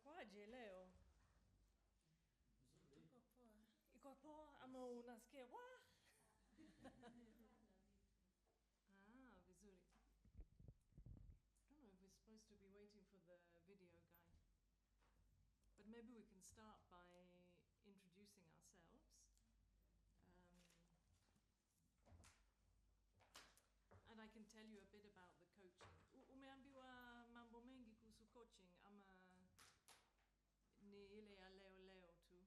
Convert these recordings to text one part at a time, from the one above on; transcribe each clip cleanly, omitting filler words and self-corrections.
Itakuwaje leo? Iko poa ama unasikia wa? Vizuri. I don't know if we're supposed to be waiting for the video guy. But maybe we can start by introducing ourselves. And I can tell you a bit about the coaching. Umeambiwa mambo mengi kuhusu coaching ama ni ile ya leo tu?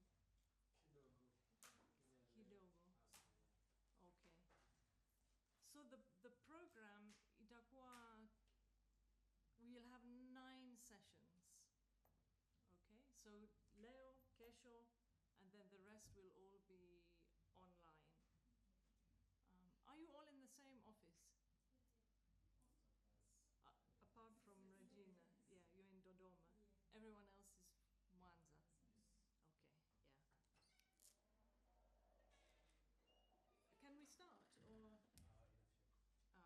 Kidogo. Okay. So the program itakuwa, we'll have 9 sessions. Okay, so leo, kesho, and then the rest will all be online. Are you all in the same office? Apart from Regina, yeah, you're in Dodoma. Yeah. Everyone else is Mwanza. Yes. Okay, yeah. Can we start or? Okay.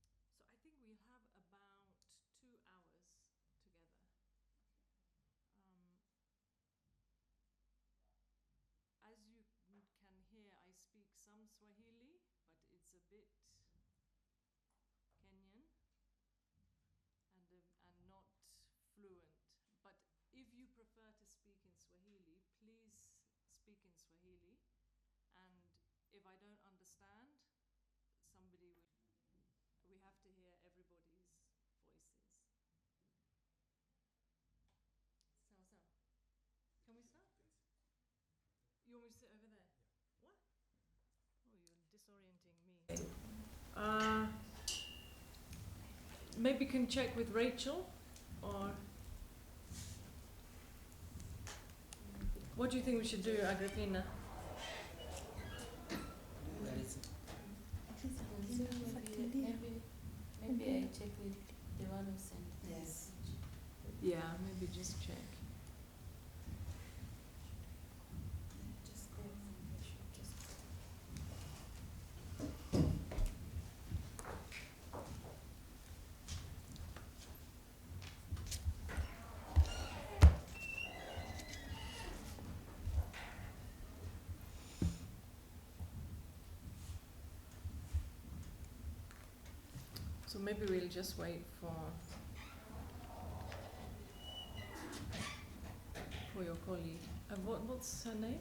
So I think we'll have about 2 hours together. As you can hear, I speak some Swahili, but it's a bit Kenyan and not fluent. But if you prefer to speak in Swahili, please speak in Swahili. And if I don't understand, somebody will. We have to hear everybody's voices. So. Can we start? You want me to sit over there? Yeah. What? Oh, you're disorienting me. Maybe you can check with Rachel, or what do you think we should do, Agrippina? Where is it? Maybe I check with the one who sent. Yes. Yeah, maybe just check. Just go and just. So maybe we'll just wait for your colleague. What's her name?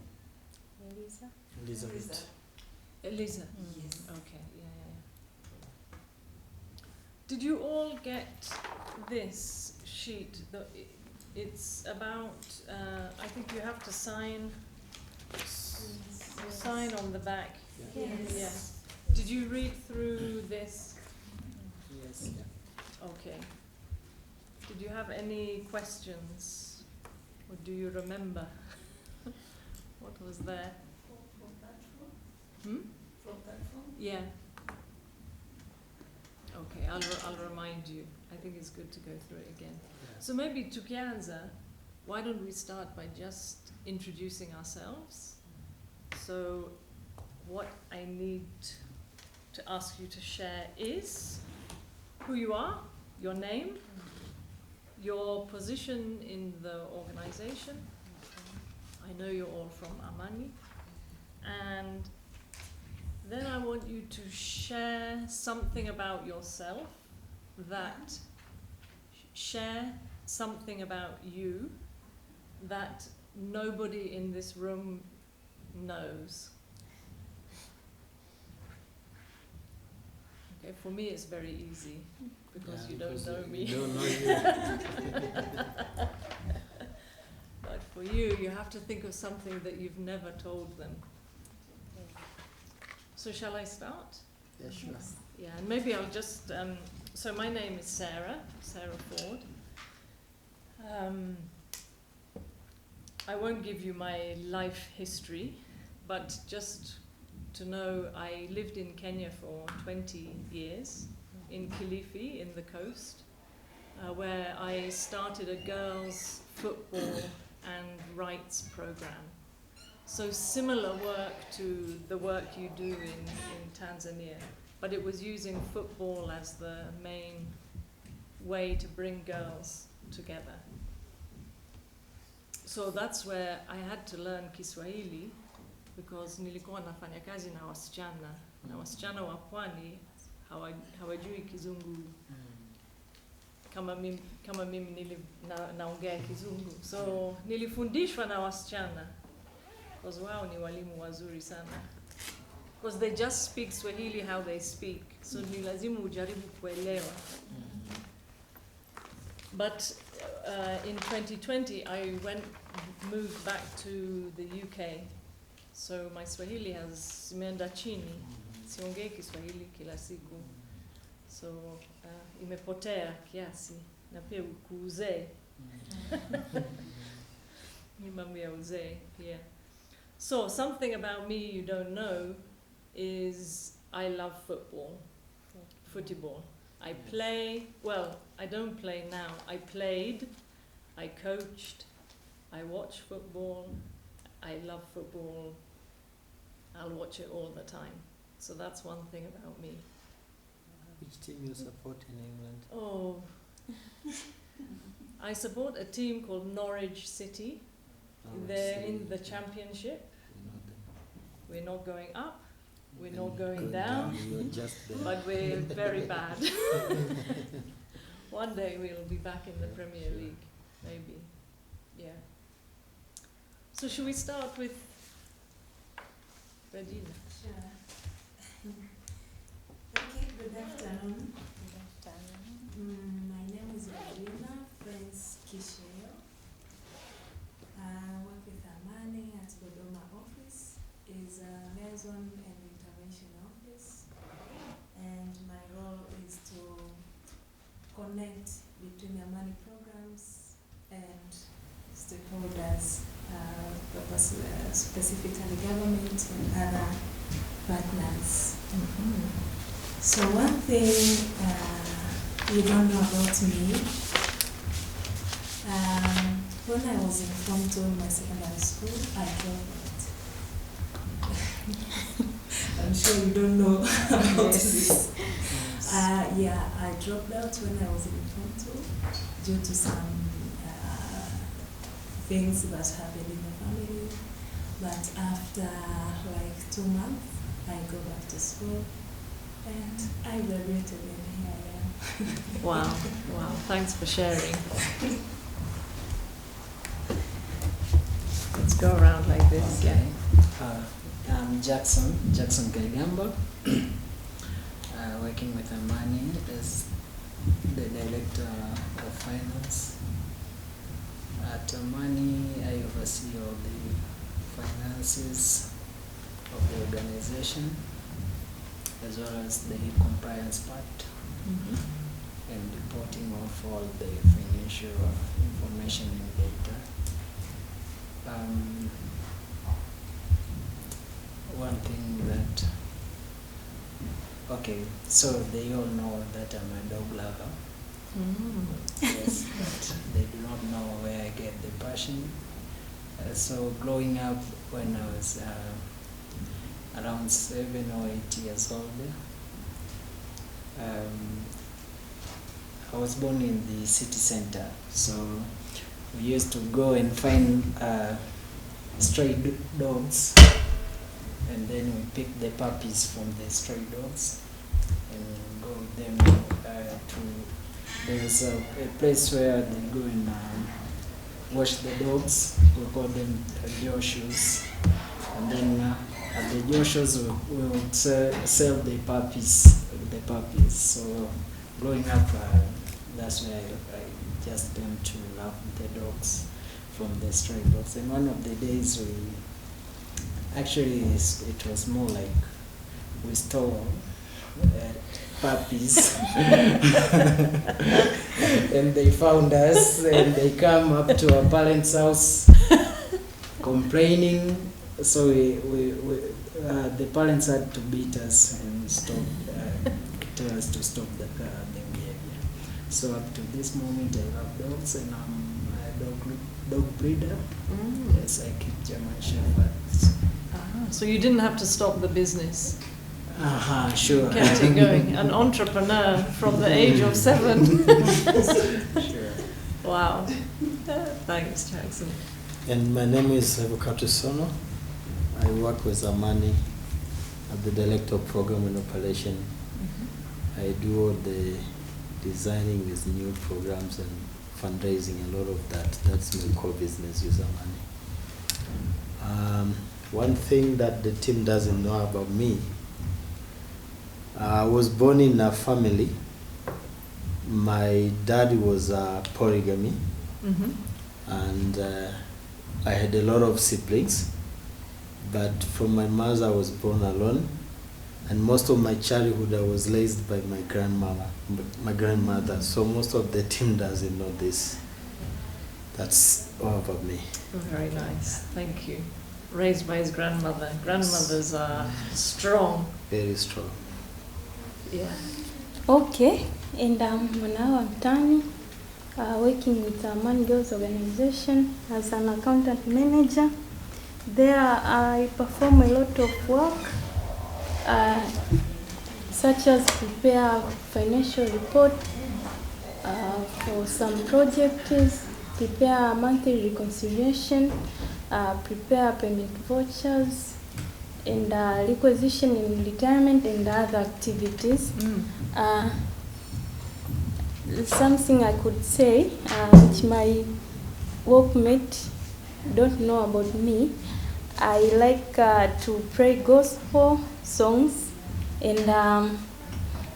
Elisa. Elisa. Yes. Okay. Yeah. Did you all get this sheet? It's about. I think you have to sign. Sign on the back. Yes. Yeah. Did you read through this? Yes. Okay. Did you have any questions? Or do you remember what was there? From that phone? From that phone? Yeah. Okay, I'll remind you. I think it's good to go through it again. Yeah. So maybe tukianza, why don't we start by just introducing ourselves? So what I need to ask you to share is who you are, your name, your position in the organization. I know you're all from AMANI. And then I want you to share something about yourself, share something about you that nobody in this room knows. Okay, for me it's very easy because you don't know me. You don't know you. But for you, you have to think of something that you've never told them. So shall I start? Yeah, sure. Yeah, and maybe I'll just, so my name is Sarah Ford. I won't give you my life history, but just to know I lived in Kenya for 20 years, in Kilifi, in the coast, where I started a girls' football and rights program. So similar work to the work you do in Tanzania, but it was using football as the main way to bring girls together. So that's where I had to learn Kiswahili because nilikuwa nafanya kazi na wasichana. Na wasichana wa pwani hawajui Kizungu kama mimi naongea Kizungu. So nilifundishwa na wasichana because wao ni walimu wazuri sana. Because they just speak Swahili how they speak. So ni lazima ujaribu kuelewa. But in 2020 I moved back to the UK. So my Swahili has imeenda chini. Siongei Kiswahili kila siku. So imepotea kiasi na pia kuuzee. Ni mambo ya uzee pia. So something about me you don't know is I love football. Football. I play, well, I don't play now. I played, I coached, I watch football. I love football. I'll watch it all the time. So that's one thing about me. Which team you support in England? Oh, I support a team called Norwich City. They're in the championship. We're not going up. We're not going down. You're just there. But we're very bad. One day we'll be back in the Premier League, maybe. Yeah. So should we start with Regina? Sure. Okay, good afternoon. My name is Regina Friends Kisheo. I work with AMANI at Dodoma office. Is a liaison and intervention office. And my role is to connect between AMANI programs and stakeholders, specifically government and other partners. So one thing you don't know about me, when I was in Form 2 in my secondary school, I dropped out. I'm sure you don't know about this. Yeah, I dropped out when I was in Form 2 due to some things that happened in the family. But after like 2 months, I go back to school and I graduated and here I am. Wow, wow, thanks for sharing. Let's go around like this. Okay. I'm Jackson Gaigamba, working with AMANI as the Director of Finance. At AMANI, I oversee all the finances of the organization, as well as the compliance part and reporting of all the financial information and data. One thing that, okay, so they all know that I'm a dog lover. Yes, but they do not know where I get the passion. So growing up when I was around 7 or 8 years old, I was born in the city center. So we used to go and find stray dogs, and then we pick the puppies from the stray dogs and go with them to, there's a place where they go and wash the dogs. We call them Joshuas, and then at the Joshuas we would sell the puppies. So growing up, that's where I just came to love the dogs from the stray dogs. And one of the days it was more like we stole puppies and they found us and they come up to our parents' house complaining. So the parents had to beat us and tell us to stop the behavior. So up to this moment I love dogs and I'm a dog breeder. Mm. Yes, I keep German Shepherds. So you didn't have to stop the business. Sure. Kept it going. An entrepreneur from the age of 7. Sure. Wow. Thanks, Jackson. And my name is Evokatu Sono. I work with AMANI at the Director of Program and Operation. I do all the designing with new programs and fundraising, a lot of that. That's my core business with AMANI. One thing that the team doesn't know about me, I was born in a family. My dad was polygamy, and I had a lot of siblings, but from my mother I was born alone, and most of my childhood I was raised by my grandmother, so most of the team doesn't know this. That's all about me. Very nice. Thank you. Raised by his grandmother. Grandmothers are strong. Very strong. Yeah. Okay, and now I'm Tani, working with AMANI Girls Organization as an accountant manager. There I perform a lot of work, such as prepare financial report for some projects, prepare monthly reconciliation, prepare payment vouchers, and requisition in retirement and other activities. Something I could say, which my workmate don't know about me, I like to play gospel songs, and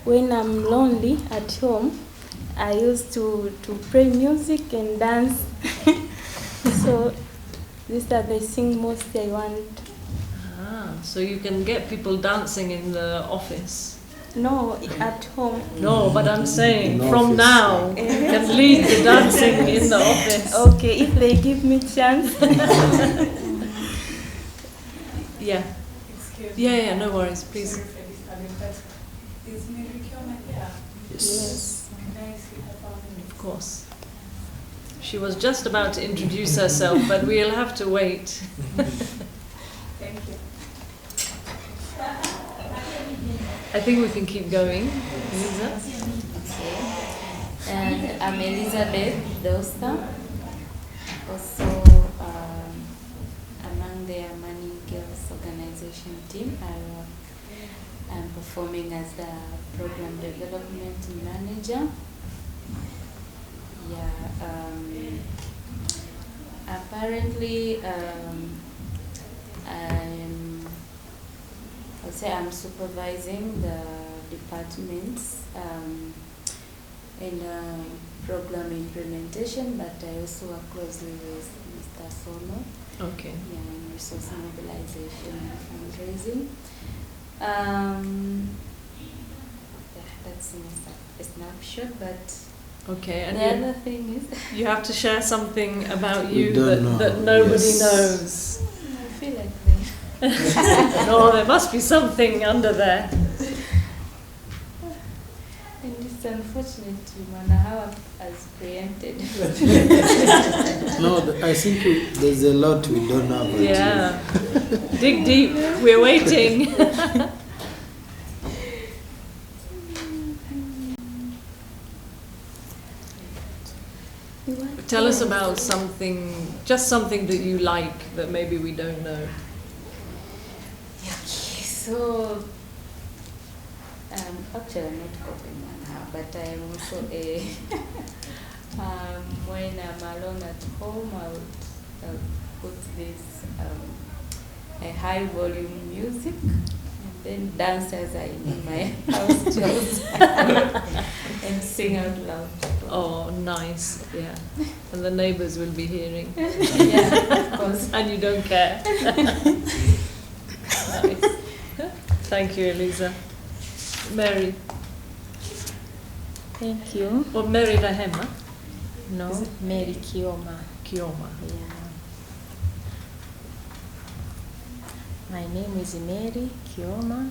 when I'm lonely at home, I used to play music and dance. So these are the things mostly I want. So you can get people dancing in the office? No, at home. No, but I'm saying In from office. now, you can lead the dancing in the office. Okay, if they give me chance. Yeah. Yeah, no worries, please. Is Mary Kioma here? Yes. Nice to have her. Of course. She was just about to introduce herself, but we'll have to wait. Thank you. I think we can keep going. Lisa? Okay. And I'm Elizabeth Dosta, also among the AMANI Girls Organization team. I'm performing as the Program Development Manager. Yeah. Apparently, I'm supervising the departments in program implementation, but I also work closely with Mr. Sono, Okay. in resource mobilization and fundraising. That's a snapshot, but Okay, and the other thing is you have to share something about We you don't know. that nobody Yes. knows. I feel like No, there must be something under there. and it's unfortunate to wonder how as preempted. No, I think there's a lot we don't know about Yeah. Dig deep. We're waiting. Tell us about something, just something that you like that maybe we don't know. Okay, so actually I'm not coping one now, but I'm also a when I'm alone at home, I'll put this a high volume music and then dance as I'm in my house chores and sing out loud. Oh, nice. Yeah. And the neighbors will be hearing. Yeah, of course. And you don't care. Nice. Thank you, Elisa. Mary. Thank you. Or Mary Rahema. No, Mary Kioma. Kioma. Yeah. My name is Mary Kioma.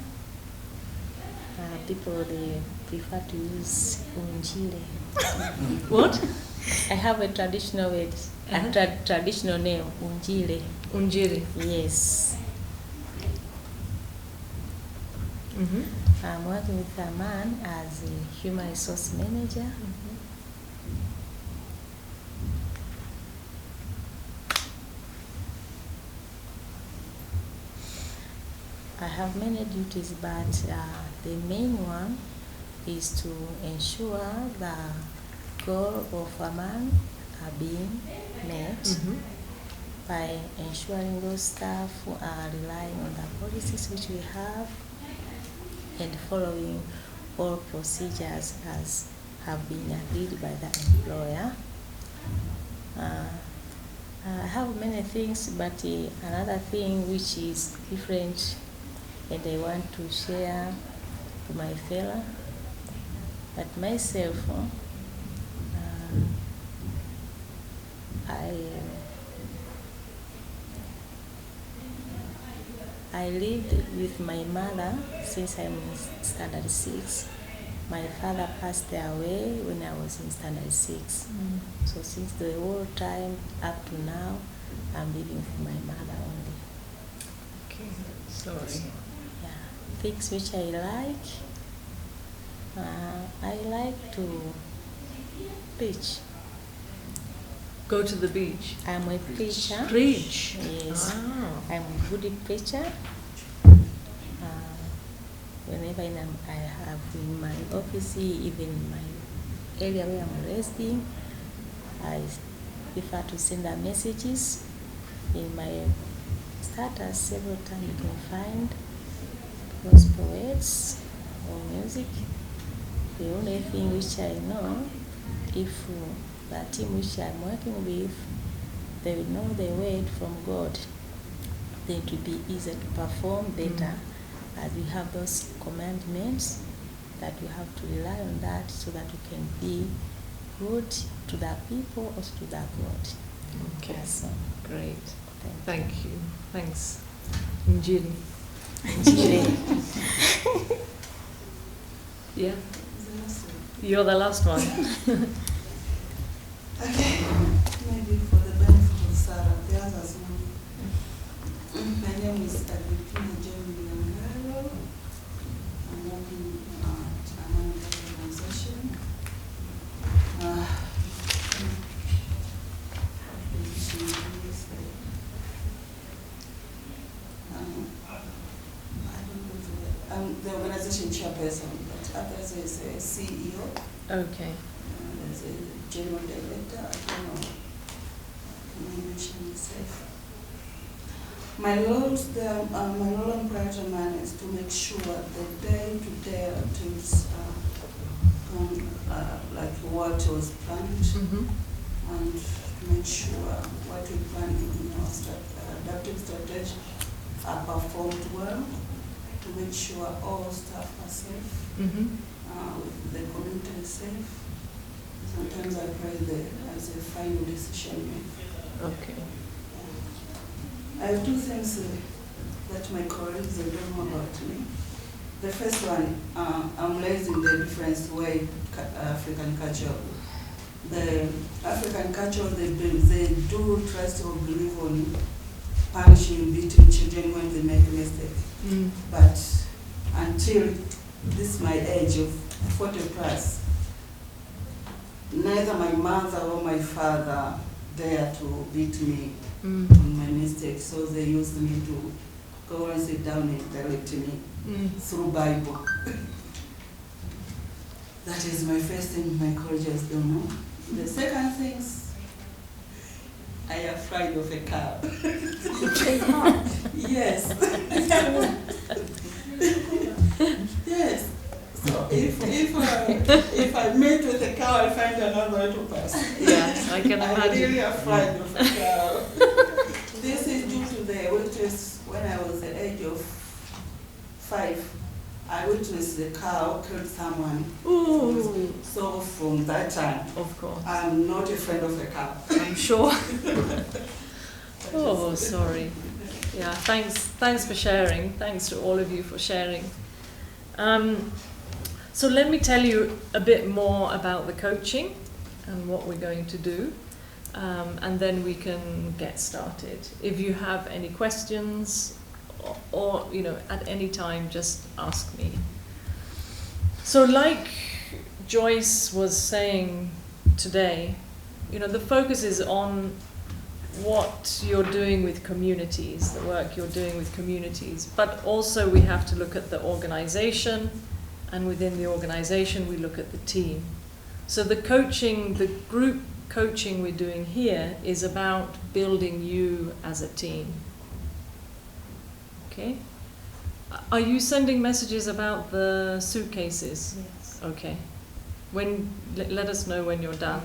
People they prefer to use Unjire. What? I have a traditional way traditional name, Unjile. Unjiri. Yes. Mm-hmm. I'm working with AMANI as a human resource manager. I have many duties, but the main one is to ensure the goal of AMANI are being met Mm-hmm. by ensuring those staff are relying on the policies which we have and following all procedures as have been agreed by the employer. I have many things, but another thing which is different and I want to share to my fellow, but myself, I lived with my mother since I'm in standard 6. My father passed away when I was in standard 6. So since the whole time up to now, I'm living with my mother only. Okay. Sorry. Yeah. Things which I like to preach. Go to the beach. I'm a preacher. Preach. Yes. Ah. I'm a good preacher. Whenever I have in my office, even in my area where I'm residing, I prefer to send the messages. In my status, several times you can find gospel words or music. The only thing which I know, if the team which I'm working with, they will know the word from God, then it will be easier to perform better, as we have those commandments that we have to rely on that so that we can be good to the people, also to the God. Okay. So, Great. thank Thank you. Thanks. Njiri. you. Yeah. Is the last one. You're the last one. Okay, maybe for the benefit of Sarah, the others know. My name is Agripina Jeremy Langaro. I'm working at AMANI organization. I'm the organization chairperson, but others is a CEO. Okay. There's a general director. I don't know. Can I mention myself? My role and priority man is to make sure the day-to-day activities like what was planned, Mm-hmm. and to make sure what we plan in our adaptive strategy are performed well, to make sure all staff are safe, Mm-hmm. the community is safe. Sometimes I play as a final decision maker. Okay. I have two things that my colleagues don't know about me. The first one, I'm raising the different way African culture. The African culture, they do trust or believe on punishing, beating children when they make a mistake. Mm. But until this my age of 40 plus, neither my mother or my father dare to beat me on my mistakes, so they used me to go and sit down and direct me through Bible. That is my first thing my colleagues don't know. The second thing, I am afraid of a cow. Yes. Yes. So if I meet with a cow, I find another way to pass. Yeah, I can I'm imagine. really afraid of a cow. This is due to the witness when I was the age of 5. I witnessed the cow killed someone. Ooh. So from that time, Of course. I'm not a friend of a cow. I'm sure. Oh, sorry. Yeah, thanks for sharing. Thanks to all of you for sharing. So let me tell you a bit more about the coaching and what we're going to do. and then we can get started. If you have any questions, or you know, at any time, just ask me. So like Joyce was saying today, you know, the focus is on what you're doing with communities, the work you're doing with communities, but also we have to look at the organization, and within the organization we look at the team. So the coaching, the group coaching we're doing here is about building you as a team. Okay? Are you sending messages about the suitcases? Yes. Okay. When, let us know when you're done.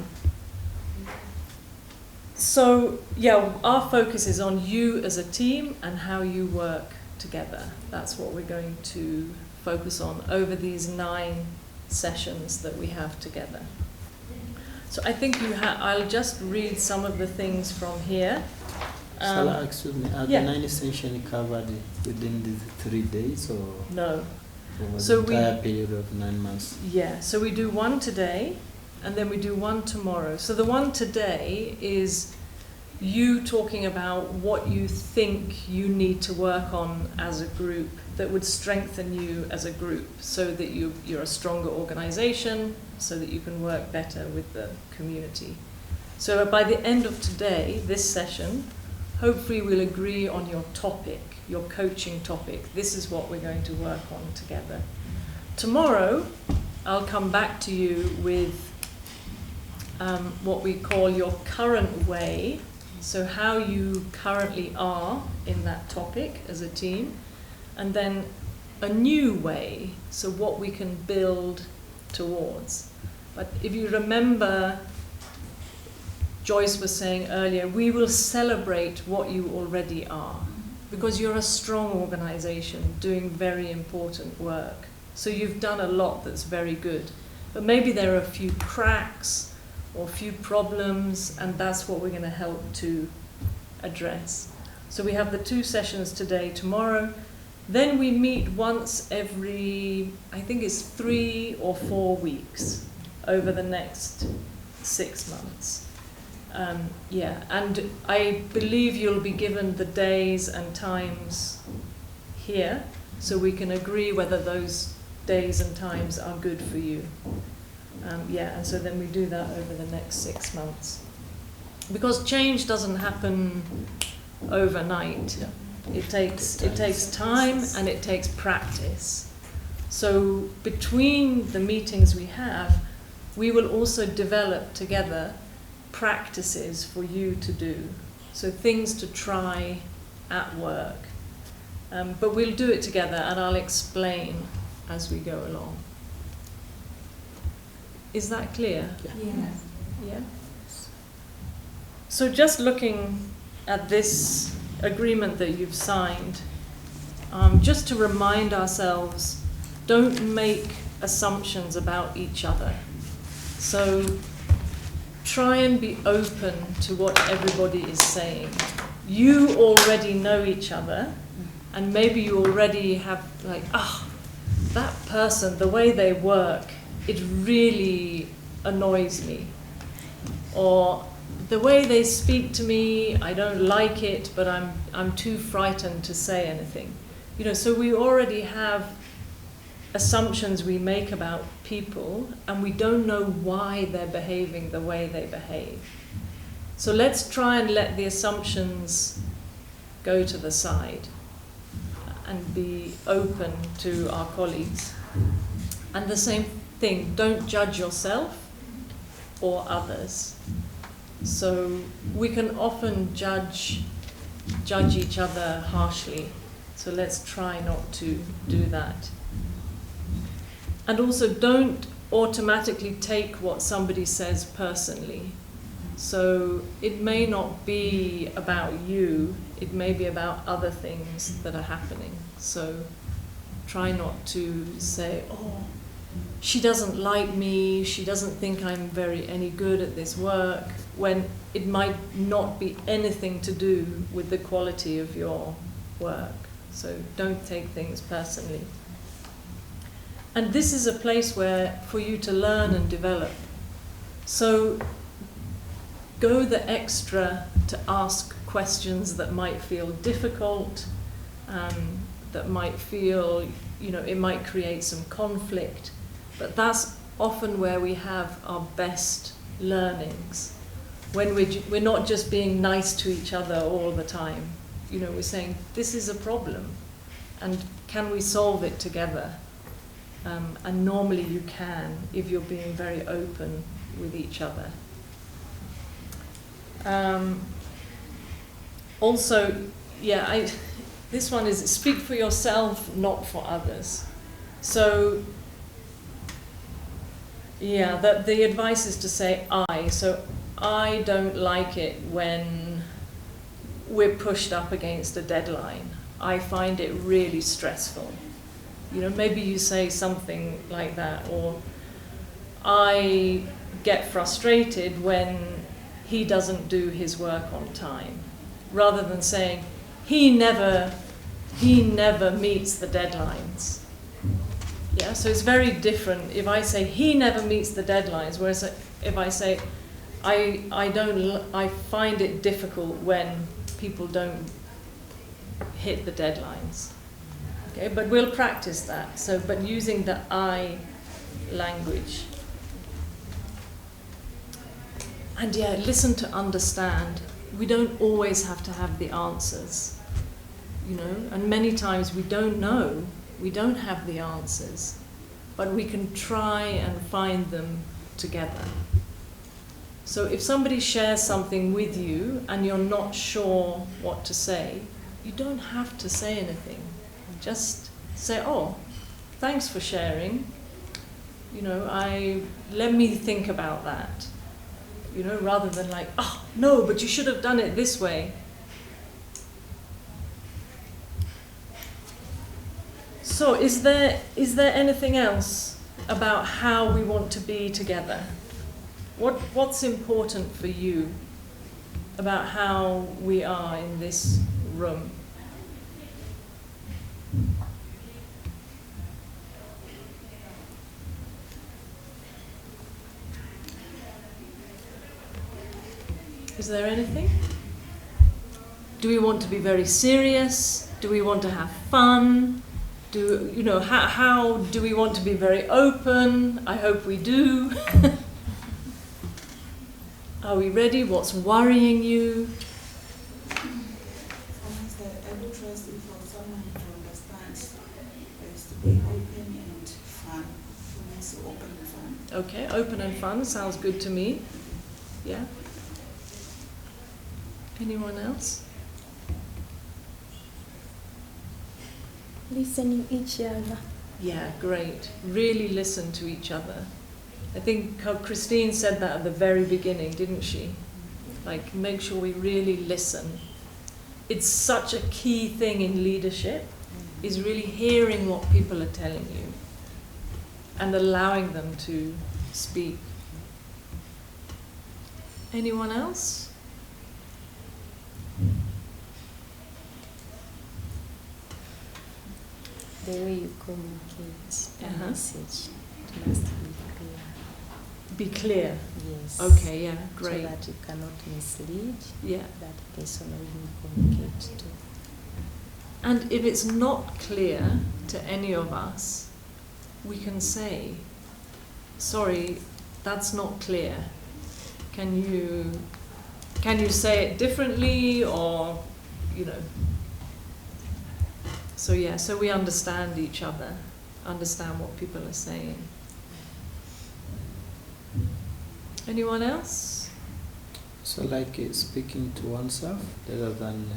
So, yeah, our focus is on you as a team and how you work together. That's what we're going to focus on over these 9 sessions that we have together. So I think I'll just read some of the things from here. Shall I, excuse me, are yeah. the 9 sessions covered within the 3 days or No. over So the entire period of 9 months? Yeah, so we do one today, and then we do one tomorrow. So the one today is you talking about what you think you need to work on as a group that would strengthen you as a group, so that you're a stronger organization, so that you can work better with the community. So by the end of today, this session, hopefully we'll agree on your topic, your coaching topic. This is what we're going to work on together. Tomorrow, I'll come back to you with what we call your current way, so how you currently are in that topic as a team, and then a new way, so what we can build towards. But if you remember, Joyce was saying earlier, we will celebrate what you already are, because you're a strong organization doing very important work. So you've done a lot that's very good. But maybe there are a few cracks or a few problems, and that's what we're going to help to address. So we have the 2 sessions today, tomorrow. Then we meet once every, I think it's 3 or 4 weeks over the next 6 months. Yeah, and I believe you'll be given the days and times here, so we can agree whether those days and times are good for you. Yeah, and so then we do that over the next 6 months. Because change doesn't happen overnight. Yeah. It takes time and it takes practice. So between the meetings we have, we will also develop together practices for you to do. So things to try at work. But we'll do it together, and I'll explain as we go along. Is that clear? Yes. Yeah? So just looking at this agreement that you've signed, just to remind ourselves, don't make assumptions about each other. So try and be open to what everybody is saying. You already know each other, and maybe you already have like, that person, the way they work, it really annoys me. Or the way they speak to me, I don't like it, but I'm too frightened to say anything. You know, so we already have assumptions we make about people, and we don't know why they're behaving the way they behave. So let's try and let the assumptions go to the side and be open to our colleagues. And the same thing, don't judge yourself or others. So we can often judge each other harshly. So let's try not to do that. And also don't automatically take what somebody says personally. So it may not be about you, it may be about other things that are happening. So try not to say, oh, she doesn't like me, she doesn't think I'm any good at this work, when it might not be anything to do with the quality of your work. So don't take things personally. And this is a place where for you to learn and develop. So go the extra to ask questions that might feel difficult, that might feel, it might create some conflict, but that's often where we have our best learnings. When we're not just being nice to each other all the time. We're saying, this is a problem, and can we solve it together? And normally you can, if you're being very open with each other. Also, this one is speak for yourself, not for others. So, the advice is to say I. So I don't like it when we're pushed up against a deadline. I find it really stressful. Maybe you say something like that, or I get frustrated when he doesn't do his work on time, rather than saying he never meets the deadlines. Yeah, so it's very different if I say he never meets the deadlines, whereas if I say I find it difficult when people don't hit the deadlines. Okay, but we'll practice that. So, but using the I language. And listen to understand. We don't always have to have the answers, and many times we don't know, we don't have the answers, but we can try and find them together. So if somebody shares something with you and you're not sure what to say, you don't have to say anything. Just say, oh, thanks for sharing. Let me think about that. Rather than like, oh, no, but you should have done it this way. So is there anything else about how we want to be together? What's important for you about how we are in this room? Is there anything? Do we want to be very serious? Do we want to have fun? How do we want to be very open? I hope we do. Are we ready? What's worrying you? I do trust you for someone to understand. Is to be open and fun. For me, so open and fun. Okay, open and fun sounds good to me. Yeah. Anyone else? Listening each other. Yeah, great. Really listen to each other. I think Christine said that at the very beginning, didn't she? Like, make sure we really listen. It's such a key thing in leadership, is really hearing what people are telling you and allowing them to speak. Anyone else? The way you communicate a message, it must be clear. Be clear. Yes. Okay, yeah, great. So that you cannot mislead that person who you communicate to. And if it's not clear to any of us, we can say, sorry, that's not clear. Can you say it differently, or, So we understand each other, understand what people are saying. Anyone else? So like speaking to oneself rather than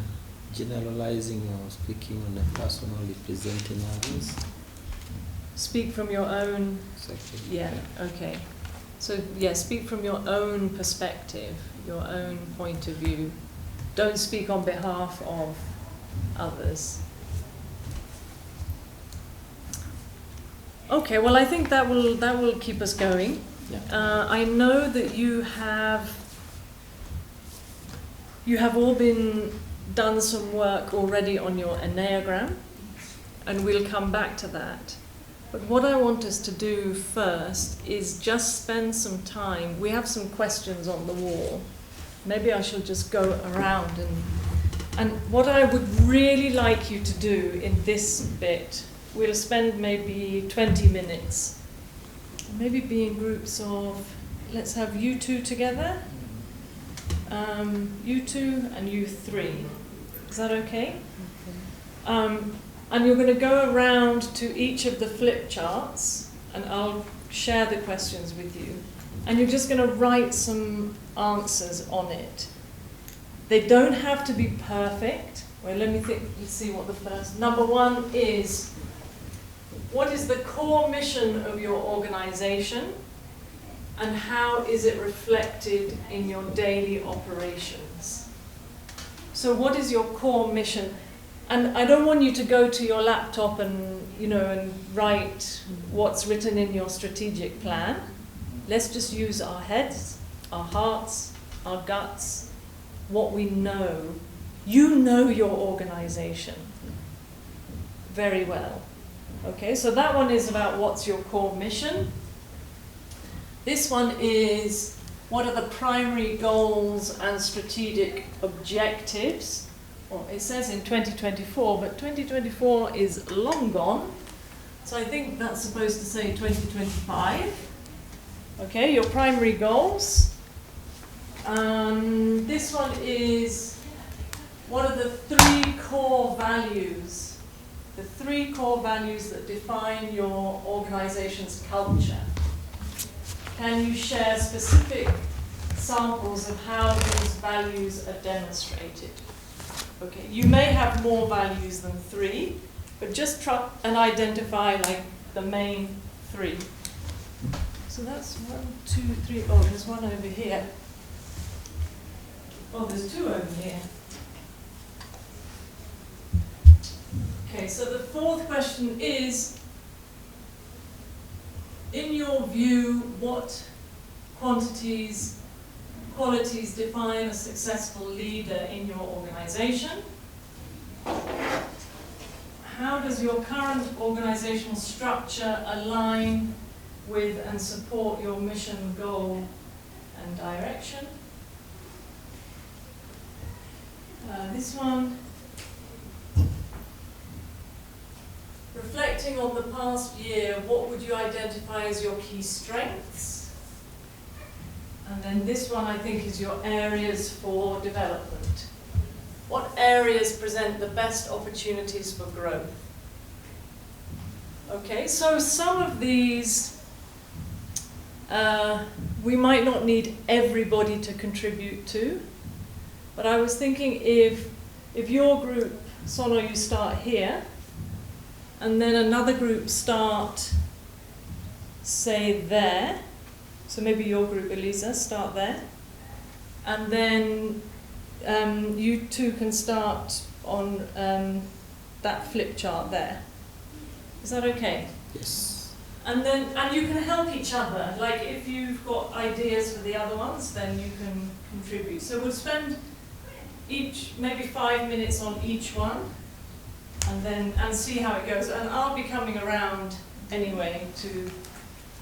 generalizing or speaking on a person or representing others. Speak from your own... Exactly. Yeah, okay. So speak from your own perspective, your own point of view. Don't speak on behalf of others. Okay, well, I think that will keep us going. Yeah. I know that you have all done some work already on your Enneagram, and we'll come back to that. But what I want us to do first is just spend some time. We have some questions on the wall, maybe I shall just go around and what I would really like you to do in this bit, we'll spend maybe 20 minutes. Maybe be in groups of, let's have you two together, you two and you three. Is that okay? And you're going to go around to each of the flip charts and I'll share the questions with you. And you're just going to write some answers on it. They don't have to be perfect. Well, let me think, let's see what the first. Number one is, what is the core mission of your organization and how is it reflected in your daily operations? So what is your core mission? And I don't want you to go to your laptop and, and write what's written in your strategic plan. Let's just use our heads, our hearts, our guts, what we know. You know your organization very well. Okay, so that one is about what's your core mission. This one is what are the primary goals and strategic objectives. Well, it says in 2024, but 2024 is long gone. So I think that's supposed to say 2025. Okay, your primary goals. This one is, what are the 3 core values? The 3 core values that define your organization's culture. Can you share specific samples of how these values are demonstrated? Okay, you may have more values than 3, but just try and identify like the main 3. So that's 1, 2, 3. Oh, there's one over here. Oh, there's 2 over here. Okay, so the 4th question is, in your view, what qualities define a successful leader in your organization? How does your current organizational structure align with and support your mission, goal, and direction? This one, reflecting on the past year, what would you identify as your key strengths? And then this one, I think, is your areas for development. What areas present the best opportunities for growth? Okay, so some of these, we might not need everybody to contribute to, but I was thinking if your group, Solo, you start here, and then another group start, say, there. So maybe your group, Elisa, start there. And then you two can start on that flip chart there. Is that okay? Yes. And you can help each other. Like if you've got ideas for the other ones, then you can contribute. So we'll spend maybe 5 minutes on each one. And see how it goes. And I'll be coming around anyway to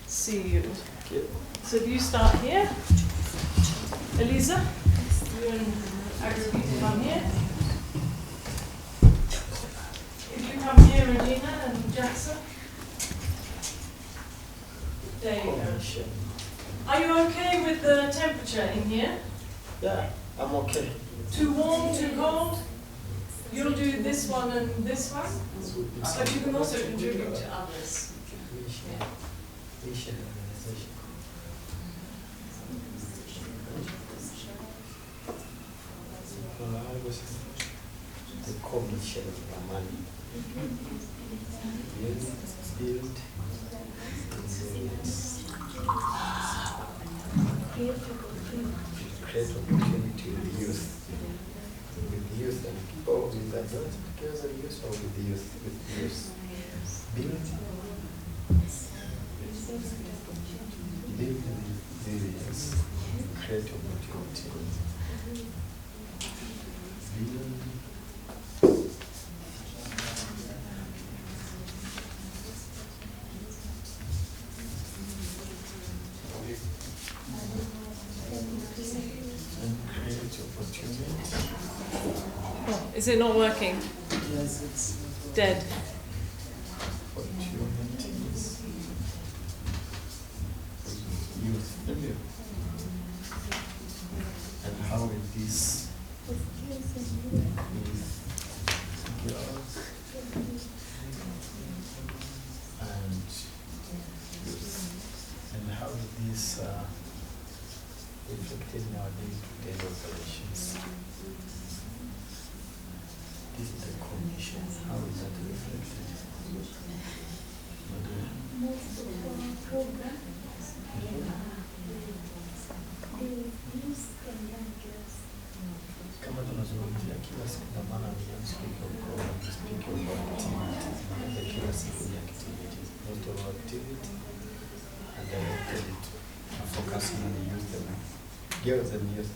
see you. Okay. So do you start here? Elisa? You and Agripita come here. If you come here, Regina and Jackson. There you go. Are you okay with the temperature in here? Yeah, I'm okay. Too warm, too cold? You'll do this one and this one, but you can also contribute to others. Yeah. They call me Shell of AMANI. Build. Create opportunity with youth. With youth and people with adults, because of youth or with youth, build resilience, create opportunity. And create Is it not working? Yes, it's Dead. And how will this and how will this reflect in our day-to-day operations? This is the commission. How is that reflected? Most of our program Kama tunazungumzia kila siku na maana we don't speak of program, we speak of activities. The kila siku ni activities, not of activity and directed it focusing on the youth and girls and youth.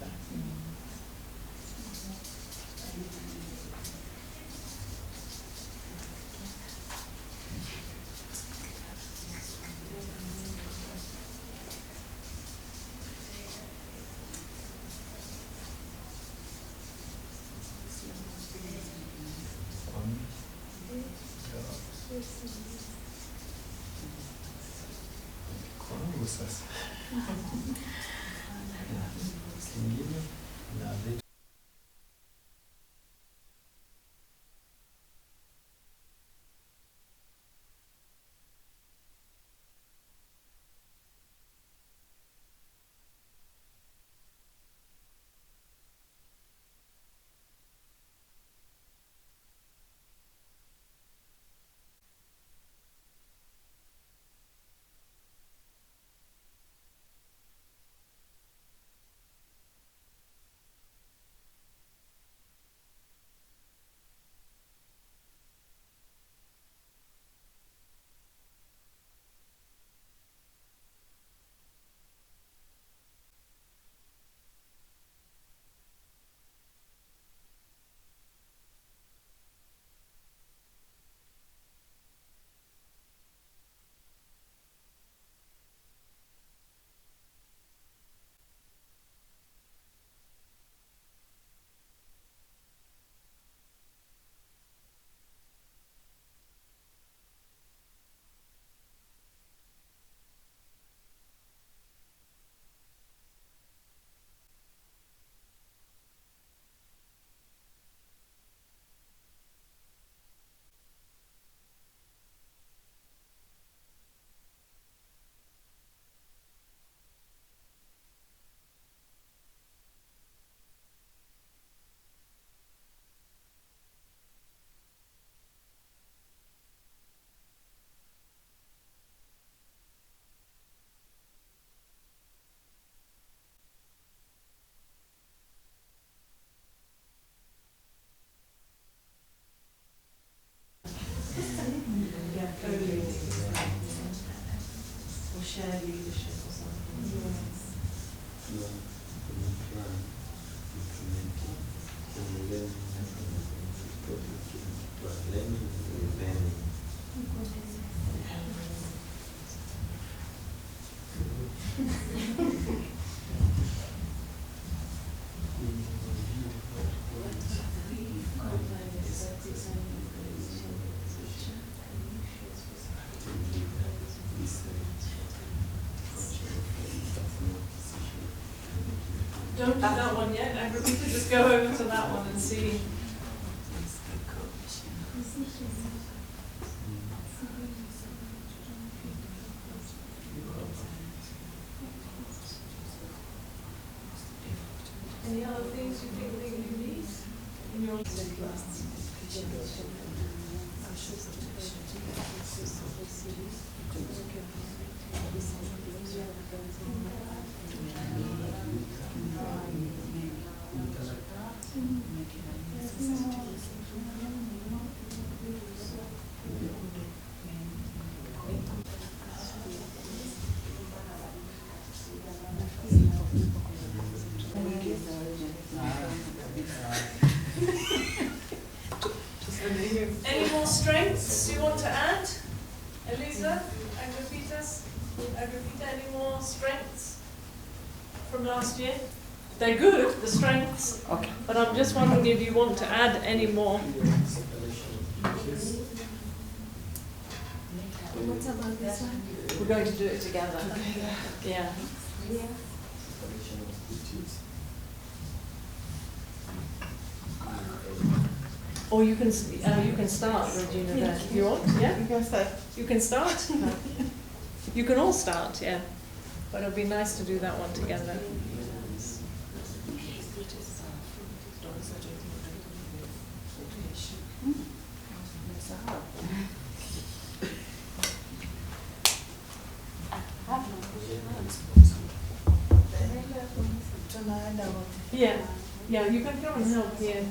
Sasa kingine na vitu share leadership or something. Don't do that one yet. I think we could just go over to that one and see. Any other things you think that you need in your Any more strengths you want to add? Elisa, Agripita, any more strengths from last year? they're good, the strengths, Okay. but I'm just wondering if you want to add any more. What about this one? We're going to do it together. Yeah. Yeah. Or you can start, Regina, there, if you want, yeah? You can start. You can start? You can all start, yeah. But it'll be nice to do that one together. Yeah, yeah, you can come and help here.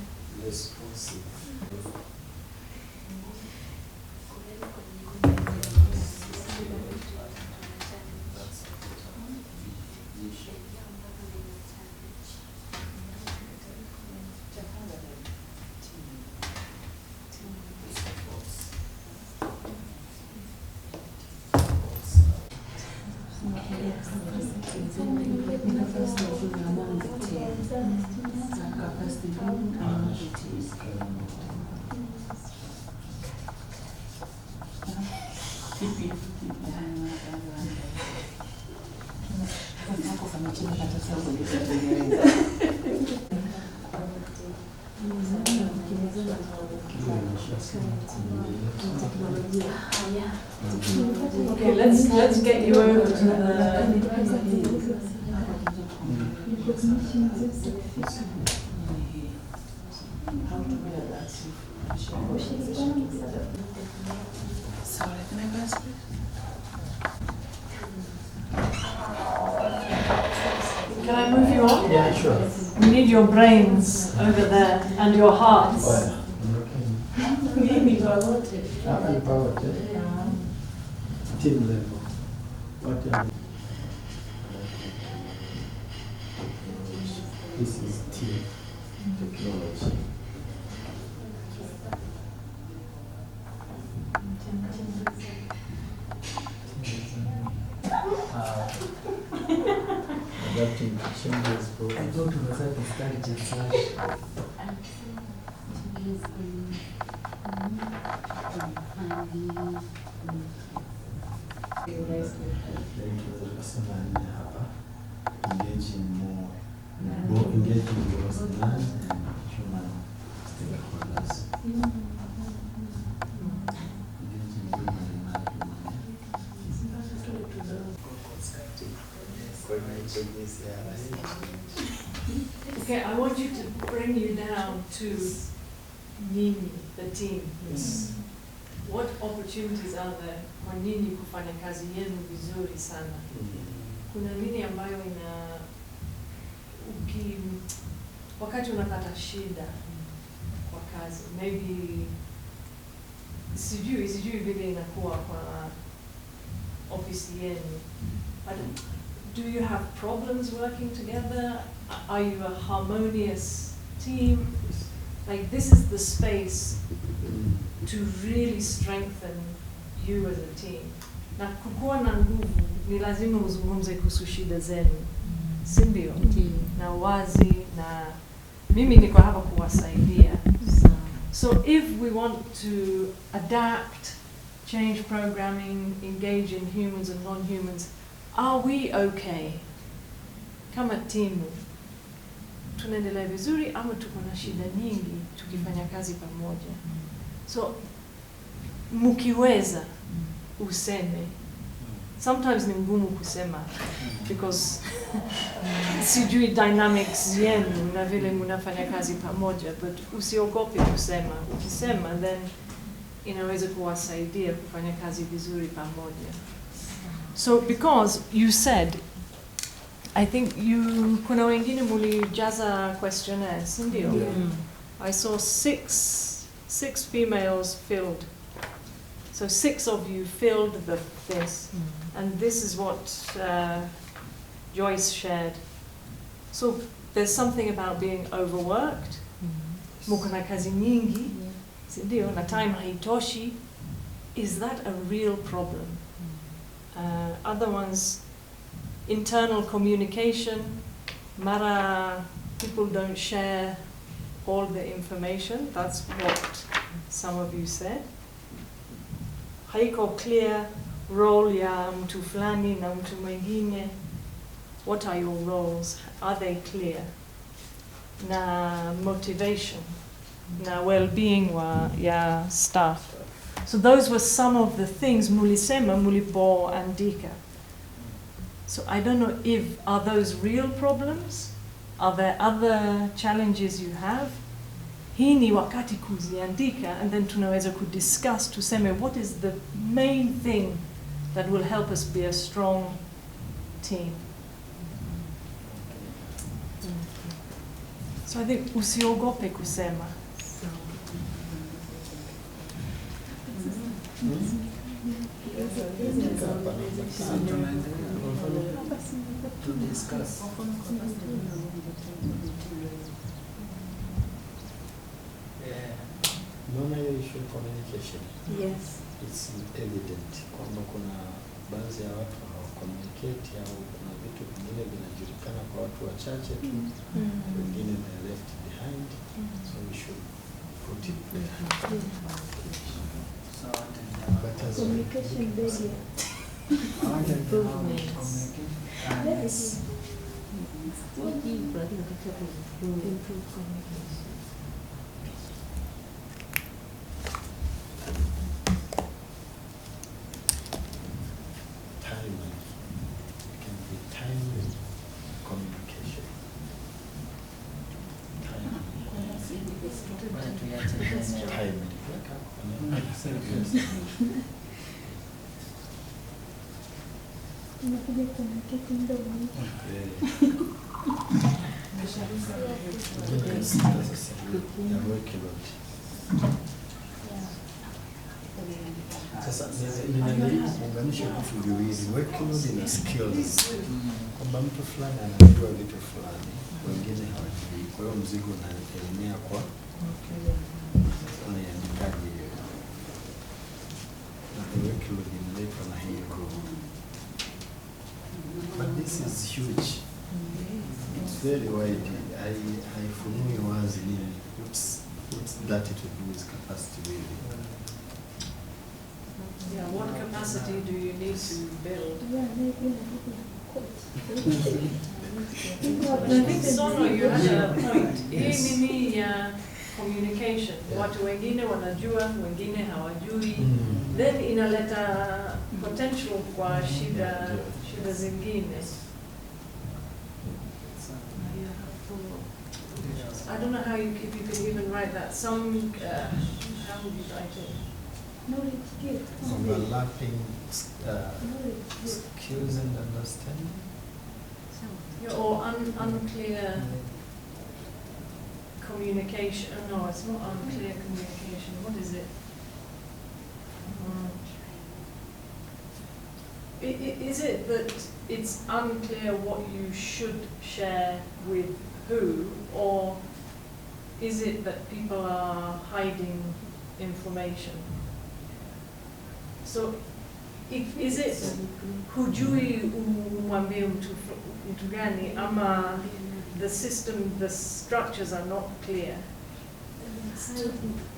Okay, let's get you over to the. Sorry, can I grasp it? Can I move you on? Yeah, sure. We need your brains over there and your hearts. Team level. What this is team technology. Adapting to changes. I go to the site and study just search. Engaging more both land and human stakeholders. Engaging human Okay, I want you to bring you down to Nini, the team. What opportunities are there kwa nyinyi kufanya kazi yenu vizuri sana? Kuna nini ambayo wakati unapata shida kwa kazi, maybe sijui vile inakuwa kwa ofisi yenu, but do you have problems working together? Are you a harmonious team? Like, this is the space to really strengthen you as a team. Na kukuwa na nguvu ni lazima uzungumze kuhusu shida zenu, si ndio? Na wazi, na mimi niko hapa kuwasaidia. So if we want to adapt, change programming, engage in humans and non-humans, are we okay? Kama timu tunaendelea vizuri ama tuko na shida nyingi tukifanya kazi pamoja? So mukiweza useme. Sometimes ni ngumu kusema because sijui dynamics yenu na vile mnafanya kazi pamoja, but usiogope kusema. Ukisema then inaweza kuwasaidia kufanya kazi vizuri pamoja. So because you said, I think kuna wengine mulijaza questionnaire, si ndio? I saw six females filled. So 6 of you filled this, and this is what Joyce shared. So there's something about being overworked. Muko na kazi nyingi, si ndio? Na time haitoshi. Is that a real problem? Other ones, internal communication. Mara, people don't share all the information. That's what some of you said. Haiko clear role ya mtu fulani na mtu mwingine. What are your roles? Are they clear? Na motivation, na well-being ya staff. So those were some of the things mulisema mulipoandika. So I don't know if, are those real problems? Are there other challenges you have? Hii ni wakati kuziandika, and then tunaweza kudiscuss, tuseme what is the main thing that will help us be a strong team. So I think usiogope kusema. Unaona hiyo issue ya communication? Yes. It's evident kwamba kuna baadhi ya watu hawakommunicate au kuna vitu vingine vinajulikana kwa watu wachache tu, wengine they are left behind, so we should put it there. So But as Communication barrier. I wanted to know communication. Yes. Improve communication. timely, it can be timely communication. Timely. Unakuja communicate muda mwingi. Sasa nimeunganisha vitu viwili, workload na skills. Kwamba mtu fulani anajua vitu fulani, wengine hawajui. Kwa hiyo mzigo unaelemea kwa unaiandikaje hiyo. Na the workload inaletwa na hiyo. But this is huge. It's very wide. Haifunui wazi nini. What's that to do with capacity building? Yeah, what capacity do you need to build? Yeah, maybe But I think Sono, you had a point. Hii nini ya communication. Watu wengine wanajua, wengine hawajui. Then inaleta potential kwa shida zingine. I don't know how if you can even write that. Some, how would you write it? knowledge gift. Overlapping skills and understanding. Yeah, or unclear communication. No, it's not unclear communication. What is it? Is it that it's unclear what you should share with who, or is it that people are hiding information? So, is it hujui umwambie mtu gani, ama the system, the structures are not clear?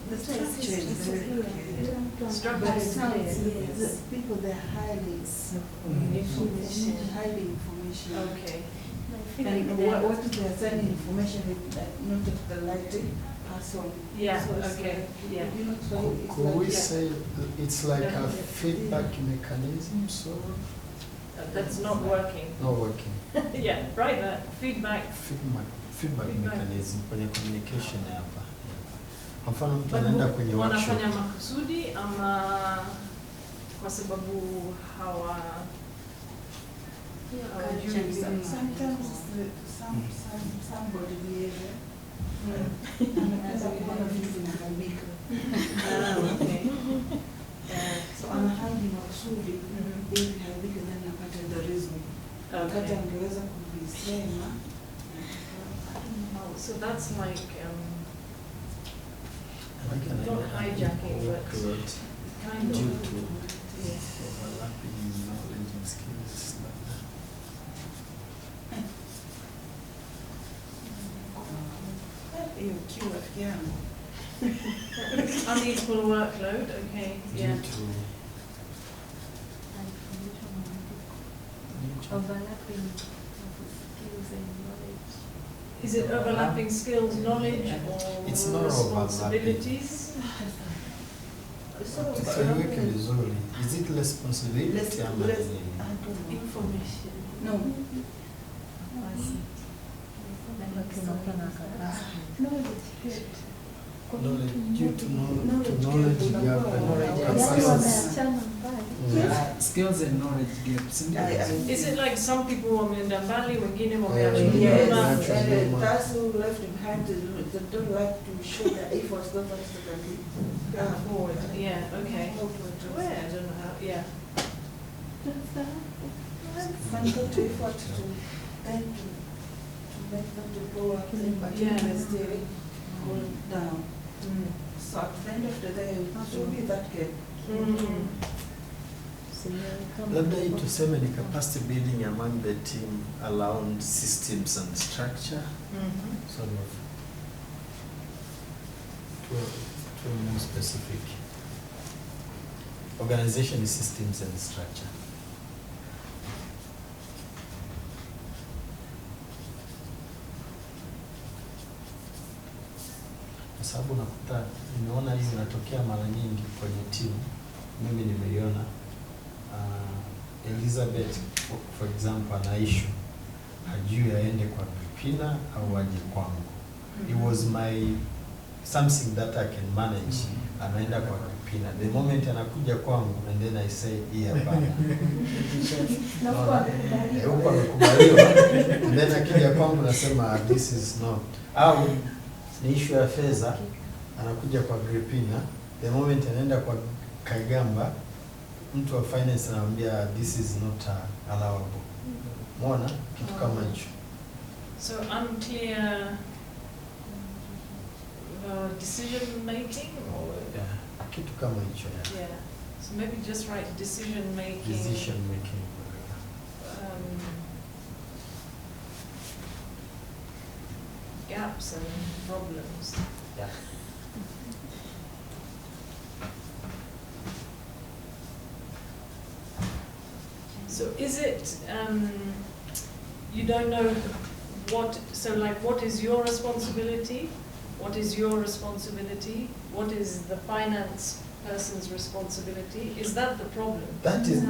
The structure is very clear. Structure But is some, clear. yes, people they're hiding Information. hiding information. Okay. And what they are sending information with that not of the right person. Yeah, So it's okay, like, yeah. you know, so it's Could we like, say it's like a feedback mechanism, so That's not working. not working? Yeah, right there. Feedback. Feedback mechanism kwenye communication hapa. Kwa mfano mtu But anaenda kwenye workshop. wanafanya makusudi ama kwa sababu hawajui. sometimes somebody behavior. Anaweza kuona vitu vinaharibika. Okay. So anahaidi makusudi ili viharibike ndani apate the reason. Wakati Okay. angeweza kuvisema. So that's like Like an not hijacking, but workload kind due of. to Yes. overlapping knowledge and skills like that. Yeah. Unequal workload, okay, yeah. Due to Overlapping of skills and knowledge. Is it overlapping skills, knowledge, or It's not overlapping. responsibilities? Siweke vizuri. Is it responsibility ama ni nini? Information. No. Knowledge, due to knowledge gap and Skills and knowledge gaps. Is it like some people wameenda mbali, wengine Yeah. wameachwa Yes, nyuma? and those who left behind, they don't like to show their efforts, don't like to go forward. Yeah, okay. Where? I don't know how, yeah. One got to effort to then to make them to go up, but Yeah. they still go down. Mm. So at the end of the day, it should be that gap. Mm. labda hii tuseme ni capacity building among the team around systems and structure, Mhm. sort of to more specific. Organization is systems and structure. Kwa sababu nakuta nimeona hii inatokea mara nyingi kwenye timu, mimi nimeiona. Elizabeth for example ana issue, hajui aende kwa Pipina au aje kwangu. It was something that I can manage. Anaenda kwa Pipina. The moment anakuja kwangu and then I say hii hapana. Huko amekubaliwa. And then akija kwangu nasema this is not. Au ni issue ya fedha, anakuja kwa Pipina. The moment anaenda kwa Kagamba, mtu wa finance anamwambia this is not allowable. Umeona kitu kama hicho. So unclear decision making, or Yeah, kitu kama hicho. yeah. So maybe just write decision making. Decision making. Gaps and problems. Yeah. So is it, you don't know what, so like what is your responsibility? What is your responsibility? What is the finance person's responsibility? Is that the problem? That is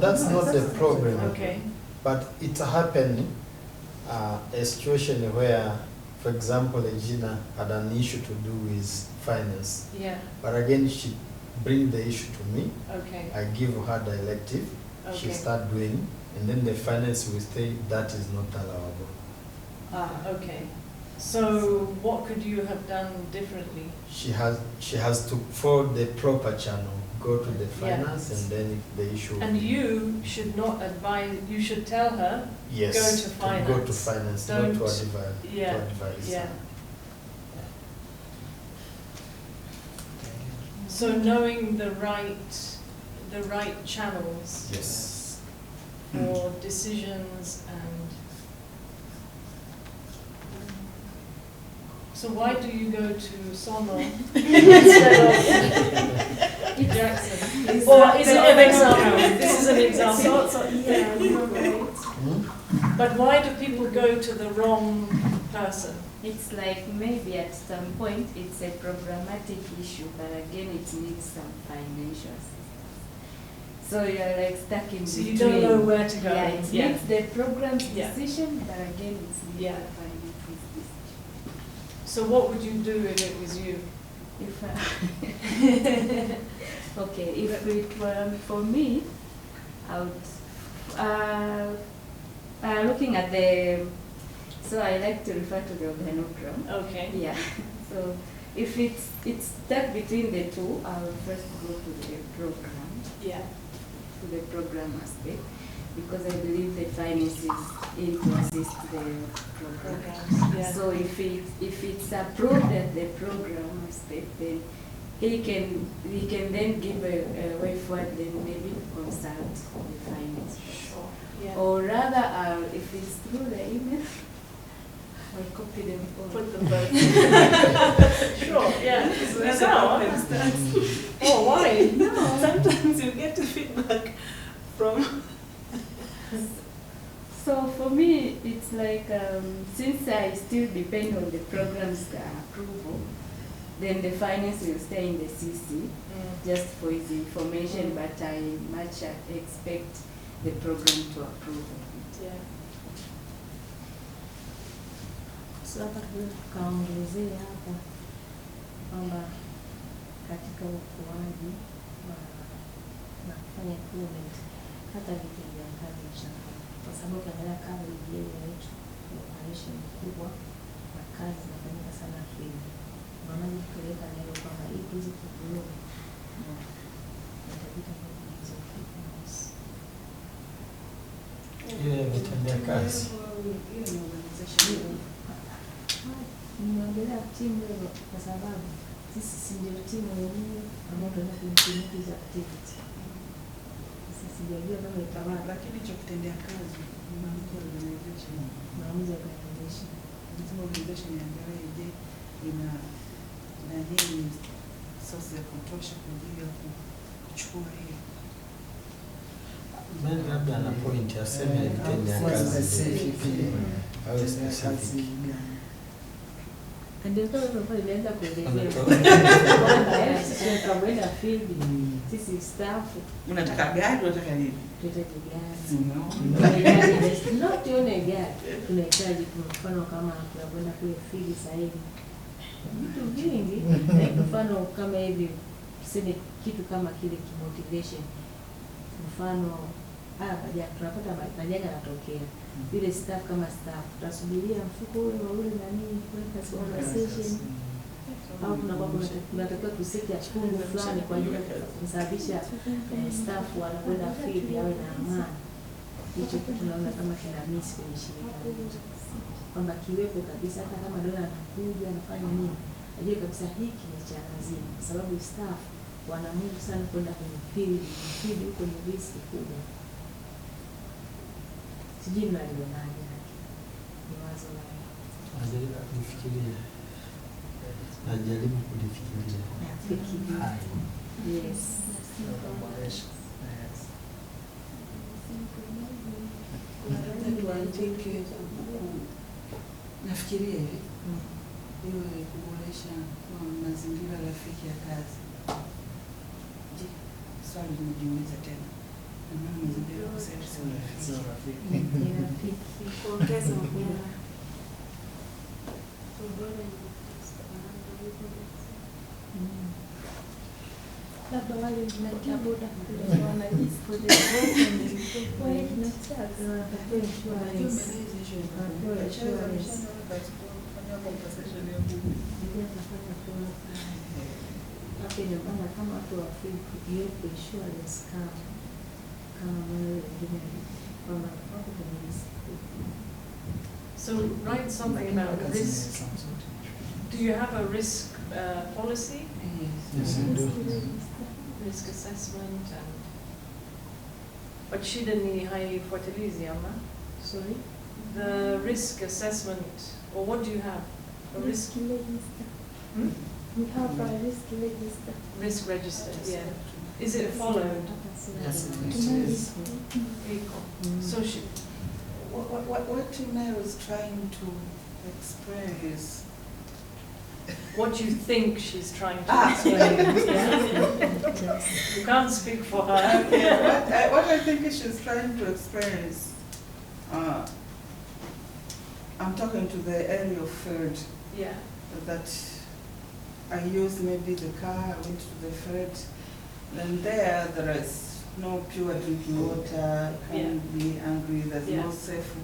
that's not the problem. Okay. But it happened a situation where, for example, Regina had an issue to do with finance. Yeah, But again, she bring the issue to me. okay, I give her directive. She okay. start doing, and then the finance will say that is not allowable. Okay. So what could you have done differently? She has to follow the proper channel, go to the Yeah. finance, and then if the issue. And you should not advise, you should tell her, yes, go to finance. go to finance, not to Don't- advise. yeah, To advise. yeah. So knowing the right channels Yes. for decisions and. So why do you go to Sono instead of Jackson? Or is it an example? This is an example. Yeah, you're right. But why do people go to the wrong person? It's like maybe at some point it's a programmatic issue, but again it needs some financial assistance. So you're like stuck in So between. you don't know where to go. Yeah, it Yeah. needs the program's Yeah. decision, but again it's needs Yeah. the financial decision. So what would you do if it was you? If okay, if it were for me, I would looking at the. So I like to refer to the organogram. Okay. Yeah. So if it's stuck between the two, I will first go to the program, Yeah. to the program aspect, because I believe the finance is in to assist the program. Programs. Yeah. So if it's approved at the program aspect, then he can then give a way forward, then maybe consult the finance. Sure. Yeah. Or rather, if it's through the email, I copy them all. Put them both. Sure, yeah. So that's So, how it starts. oh, why? No. Sometimes you get feedback from. So for me, it's like since I still depend on the program's approval, then the finance will stay in the CC just for his information, but I much expect the program to approve it. Yeah. So hapa tukaongezea hapa kwamba katika ukuaji na kufanya improvement hata vitu vya kazi mshahara, kwa sababu ukiangalia kazi yenyewe yetu ni operation kubwa na kazi zinafanyika sana field. Maana kupeleka leo kwamba hii tuweze kugrow inahitajika hizo fitness. Ile vitendea kazi. Hiyo ni organization. Nimeongelea timu hiyo kwa sababu sisi si ndio timu yenyewe ambayo tunataka kuimplement hizo activity. Sisi ndio kama itawa Lakini hicho kitendea kazi ni maamuzi ya organization. maamuzi ya organization. Lazima organization iangalie, je, ina nini source ya kutosha kwa ajili ya kuchukua hiyo. Mimi labda ana point aseme vitendea kazi. Au specific. Ndio kwa sababu ilianza kuelezea. Sisi tunakwenda field, sisi staff Unataka gari, unataka nini? tutahitaji gari. Unaona? Not tuone gari, tunahitaji kwa mfano kama tunakwenda kule field sasa hivi. Vitu vingi, mfano kama hivi, tuseme kitu kama kile motivation. Mfano tunapata majanga yanatokea. Vile staff kama staff, tutasubiria mfuko ule wa ule na nini kuweka conversation. Au tunatakiwa kuseti fungu fulani kwa ajili ya kusababisha staff wanakwenda field yawe na amani. Hicho tunaona kama kina miss kwenye shirika. Kwamba kiwepo kabisa, hata kama dola anakuja anafanya nini, ajue kabisa hiki ni cha lazima, kwa sababu staff wanamudu sana kwenda kwenye field huko ni riski kubwa. Sijui mnalionaje, ni wazo la Najaribu kufikiria. Najaribu kulifikiria. yes. Nafikiria hivi iwe kuboresha mazingira rafiki ya kazi. Je, swali nimejiuliza tena. Mazingira ya kazi sio rafiki. Kuongeza ubora. Labda wale mnaita boda wanajisi wale tunachaza kama watu wa free kujiweka insurance kama wale wengine kwamba wako kwenye risk. So write something about risk. Do you have a risk policy? Yes, I do. Risk assessment and but shida ni haifuatilizi ama? Sorry? The risk assessment, or what do you have? A risk register. Hmm? We have a risk register. Risk register, yeah. Is it followed? Yes, it is. So she, What Tina was trying to explain is what you think she's trying to explain. You can't speak for her. okay, what I think she's trying to explain is I'm talking to the area of field Yeah. that I used maybe the car, I went to the field, and there is no pure drinking water, can be angry, there's no safe.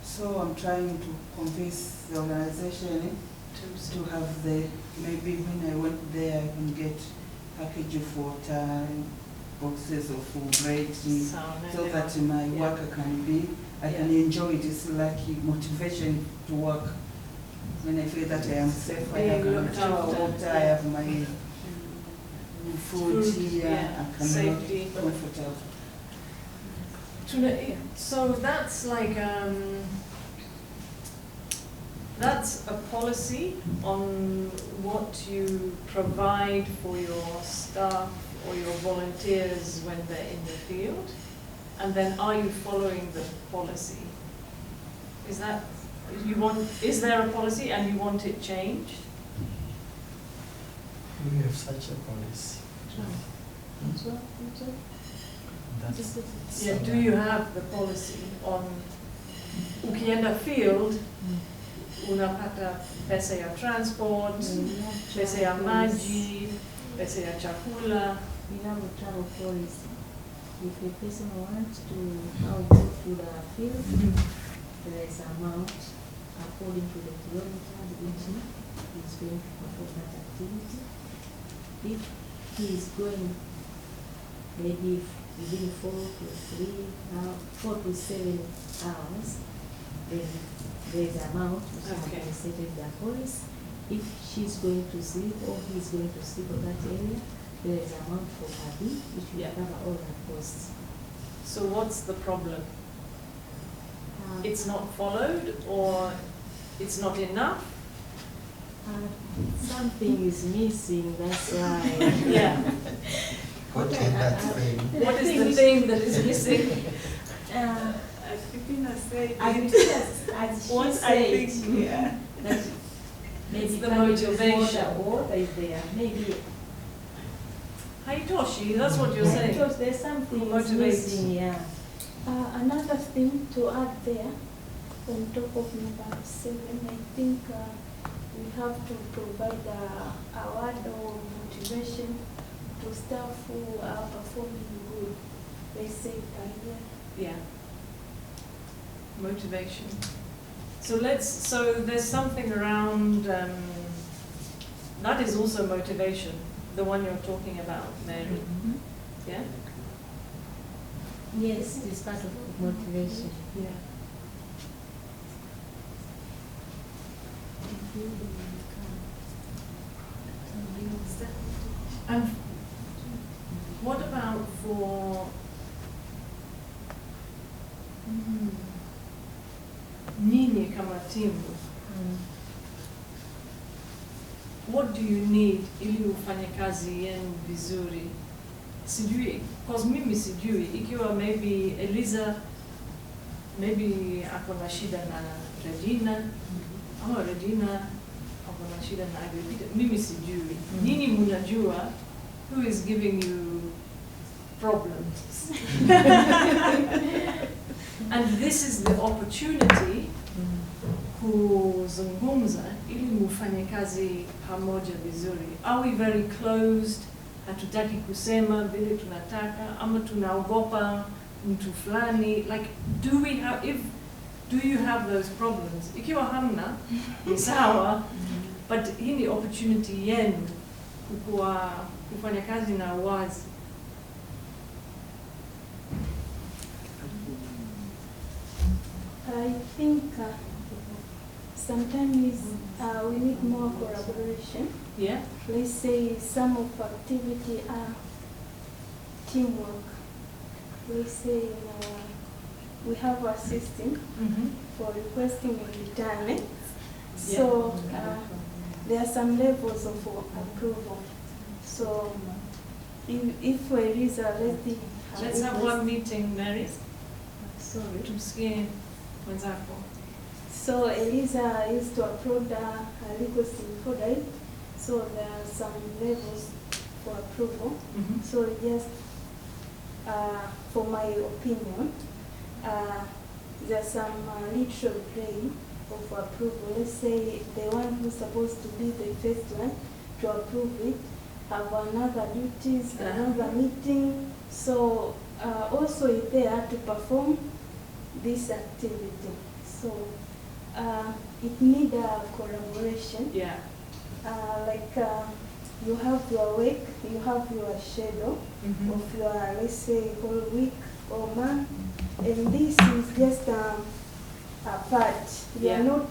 So I'm trying to convince the organization to have the, maybe when I went there I can get package of water, boxes of bread, so that my work can be, I can enjoy it. It's like motivation to work. When I feel that I am safe, I have water, I have my food here, I can safety, work comfortable. So that's like that's a policy on what you provide for your staff or your volunteers when they're in the field, and then are you following the policy? Is that, is there a policy and you want it changed? We have such a policy. That's Yeah, do you have the policy on ukienda field unapata pesa ya transport, pesa ya maji, pesa ya chakula? We have a travel policy. If a person wants to now go to the field, there is amount according to the kilometers which he is going to perform that activity. If he is going maybe within 4 to 7 hours, then there is amount which is Okay. compensated the police. If she's going to sleep or he's going to sleep on that area, there is amount for Abi, which will cover all the costs. So what's the problem? Uh, It's not followed, or it's not enough? Something is missing, that's why. Yeah. what can that mean? What is the thing that is missing? As Pipina said, As she what I said, think, yeah. that maybe It's the coming before motivation. the water is there, maybe. Haitoshi, that's what you're saying. Because there's something is Motivate. missing, yeah. Another thing to add there, on top of number 7, I think we have to provide a word or motivation to staff who are performing good. They say career. Yeah. Motivation. So there's something around, that is also motivation, the one you're talking about, Mary. Yeah? Yes, it's part of motivation. Yeah. And what about for nyinyi kama timu? What do you need ili ufanye kazi yenu vizuri? Sijui, cause mimi sijui, ikiwa maybe Eliza, maybe ako na shida na Regina, ama Regina ako na shida na Agripita, mimi sijui. Nyinyi mnajua who is giving you problems. And this is the opportunity kuzungumza ili mufanye kazi pamoja vizuri. Are we very closed? Hatutaki kusema vile tunataka, ama tunaogopa mtu fulani? Like, do you have those problems? Ikiwa hamna, ni sawa, but hii ni opportunity yenu kufanya kazi na wazi. I think sometimes we need more collaboration. Yeah? Let's say some of activity are teamwork. Let's say we have a system for requesting and returning. So there are some levels of approval. So if there is a Let's have one meeting, Mary. Sorry. Tumsikie mwenzako. So Eliza used to upload a request in Cohort. So there are some levels for approval. So just for my opinion, there's some literal play of approval. Let's say the one who's supposed to be the first one to approve it have another duties, another meeting. So also is there to perform this activity. So it needs a collaboration. Yeah. You have your week, you have your schedule of your, let's say, whole week or month, and this is just a part. You are not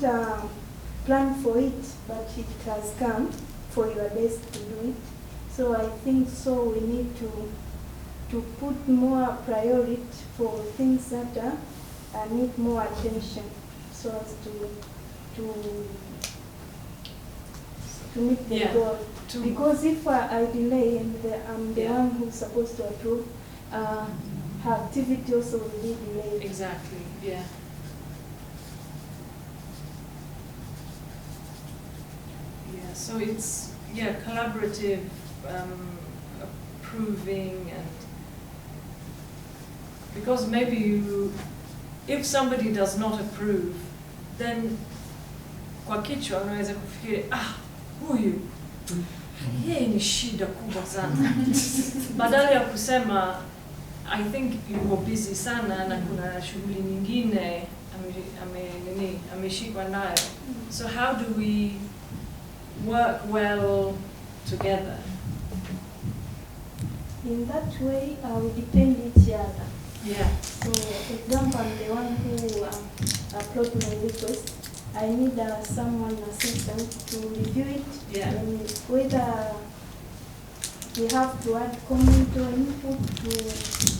planned for it, but it has come for your best to do it. So I think we need to put more priority for things that need more attention, so as to to meet the Yeah. goal. To- Because if I delay and I'm the Yeah. one who's supposed to approve, her activity also will be delayed. Exactly, yeah. Yeah, so it's, collaborative, approving, and because maybe if somebody does not approve, then kwa kichwa unaweza kufikiri, huyu yeye ni shida kubwa sana. Badala ya kusema I think yuko busy sana na kuna shughuli nyingine ameshikwa nayo. So how do we work well together? In that way, we depend each other. Yeah. So, for example, I'm the one who upload my request. I need someone assistant to review it. Yeah. And whether we have to add comment or input to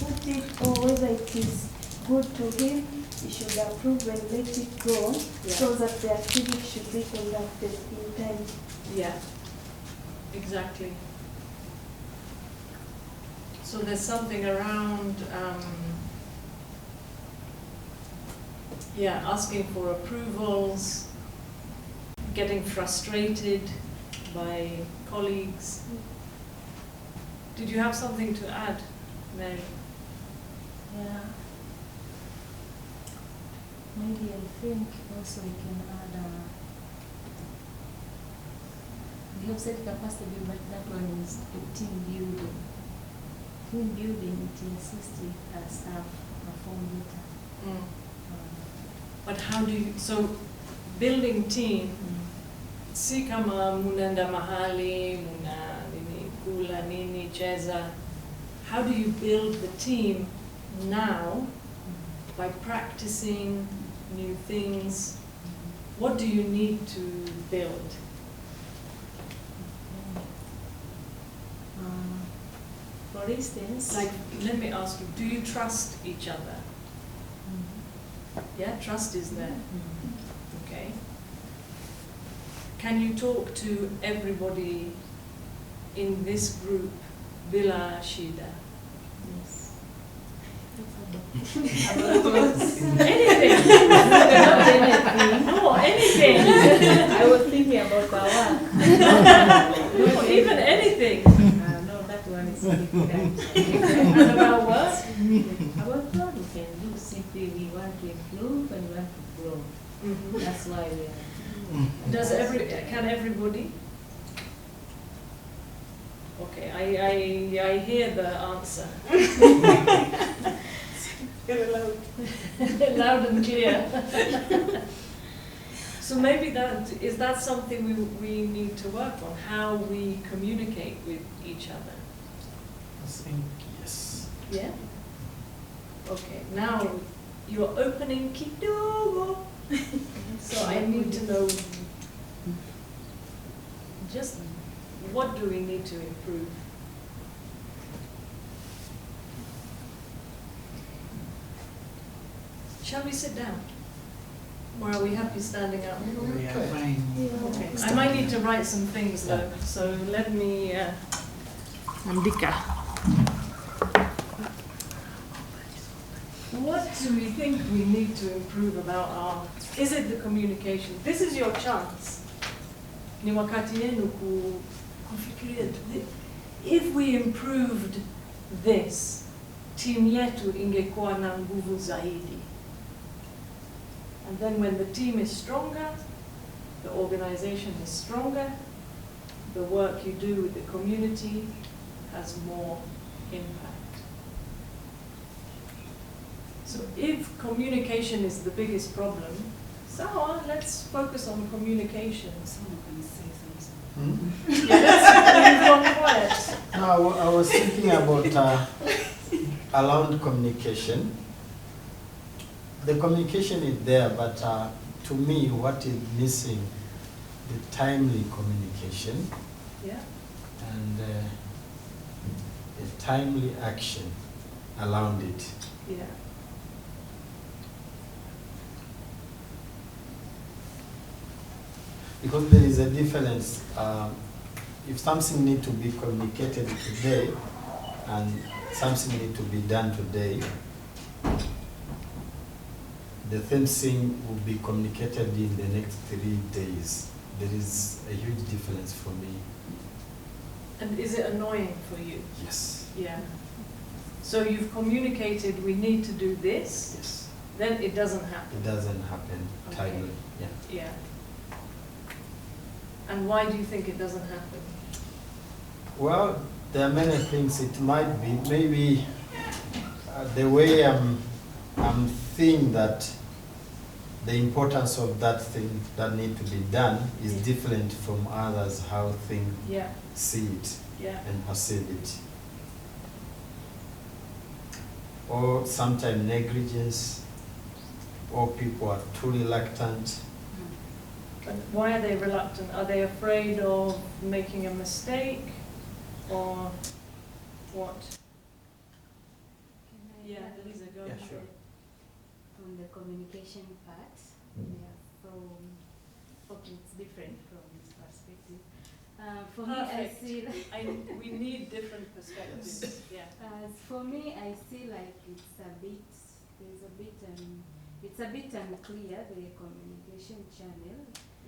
put it, or whether it is good to him, he should approve and let it go, Yeah. so that the activity should be conducted in time. Yeah, exactly. So there's something around, asking for approvals, getting frustrated by colleagues. Did you have something to add, Mary? Yeah. Maybe I think also we can add, we have said capacity, but that one is a team building. Team building, it insists staff perform better. But how do you, so building team, si kama munaenda mahali, muna nini, kula nini, cheza. How do you build the team now by practicing new things? What do you need to build? For instance, Like, let me ask you, do you trust each other? Yeah, trust is there. Okay. Can you talk to everybody in this group bila shida? yes. Anything. Not anything. No, anything. I was thinking about the work. No, even anything. No, that one is difficult. And about what? About what we can do, simply we want to improve and we want to grow. That's why we are. Can everybody? Okay, I hear the answer. Loud and clear. So maybe is that something we need to work on, how we communicate with each other? I think yes. Yeah? Okay, now you're opening kidogo. So I need to know just what do we need to improve? Shall we sit down? Or are we happy standing up? We are fine. Okay. I might need to write some things though, so let me andika. What do we think we need to improve about our, is it the communication? This is your chance. Ni wakati yenu kufikiria. If we improved this, team yetu ingekuwa na nguvu zaidi. And then when the team is stronger, the organization is stronger, the work you do with the community has more impact. So if communication is the biggest problem, so let's focus on communication. Someone can say something. Yeah, let's go quiet. No, I was thinking about around communication. The communication is there, but to me, what is missing, the timely communication Yeah. and the timely action around it. Yeah. because there is a difference. If something needs to be communicated today and something needs to be done today, the same thing will be communicated in the next 3 days. There is a huge difference for me. And is it annoying for you? Yes. Yeah. So you've communicated we need to do this, Yes. then it doesn't happen. It doesn't happen Okay. timely. Yeah. Yeah. And why do you think it doesn't happen? Well, there are many things. It might be maybe the way I'm seeing that the importance of that thing that need to be done is different from others, how things Yeah. see it Yeah. and perceive it. Or sometimes negligence, or people are too reluctant. And why are they reluctant? Are they afraid of making a mistake, or what? Yeah, Lisa, go Yeah, ahead. sure. From the communication part, yeah, okay, it's different from this perspective. For me, I Perfect. see, We need different perspectives. Yeah. for me, I see like it's a bit unclear, the communication channel.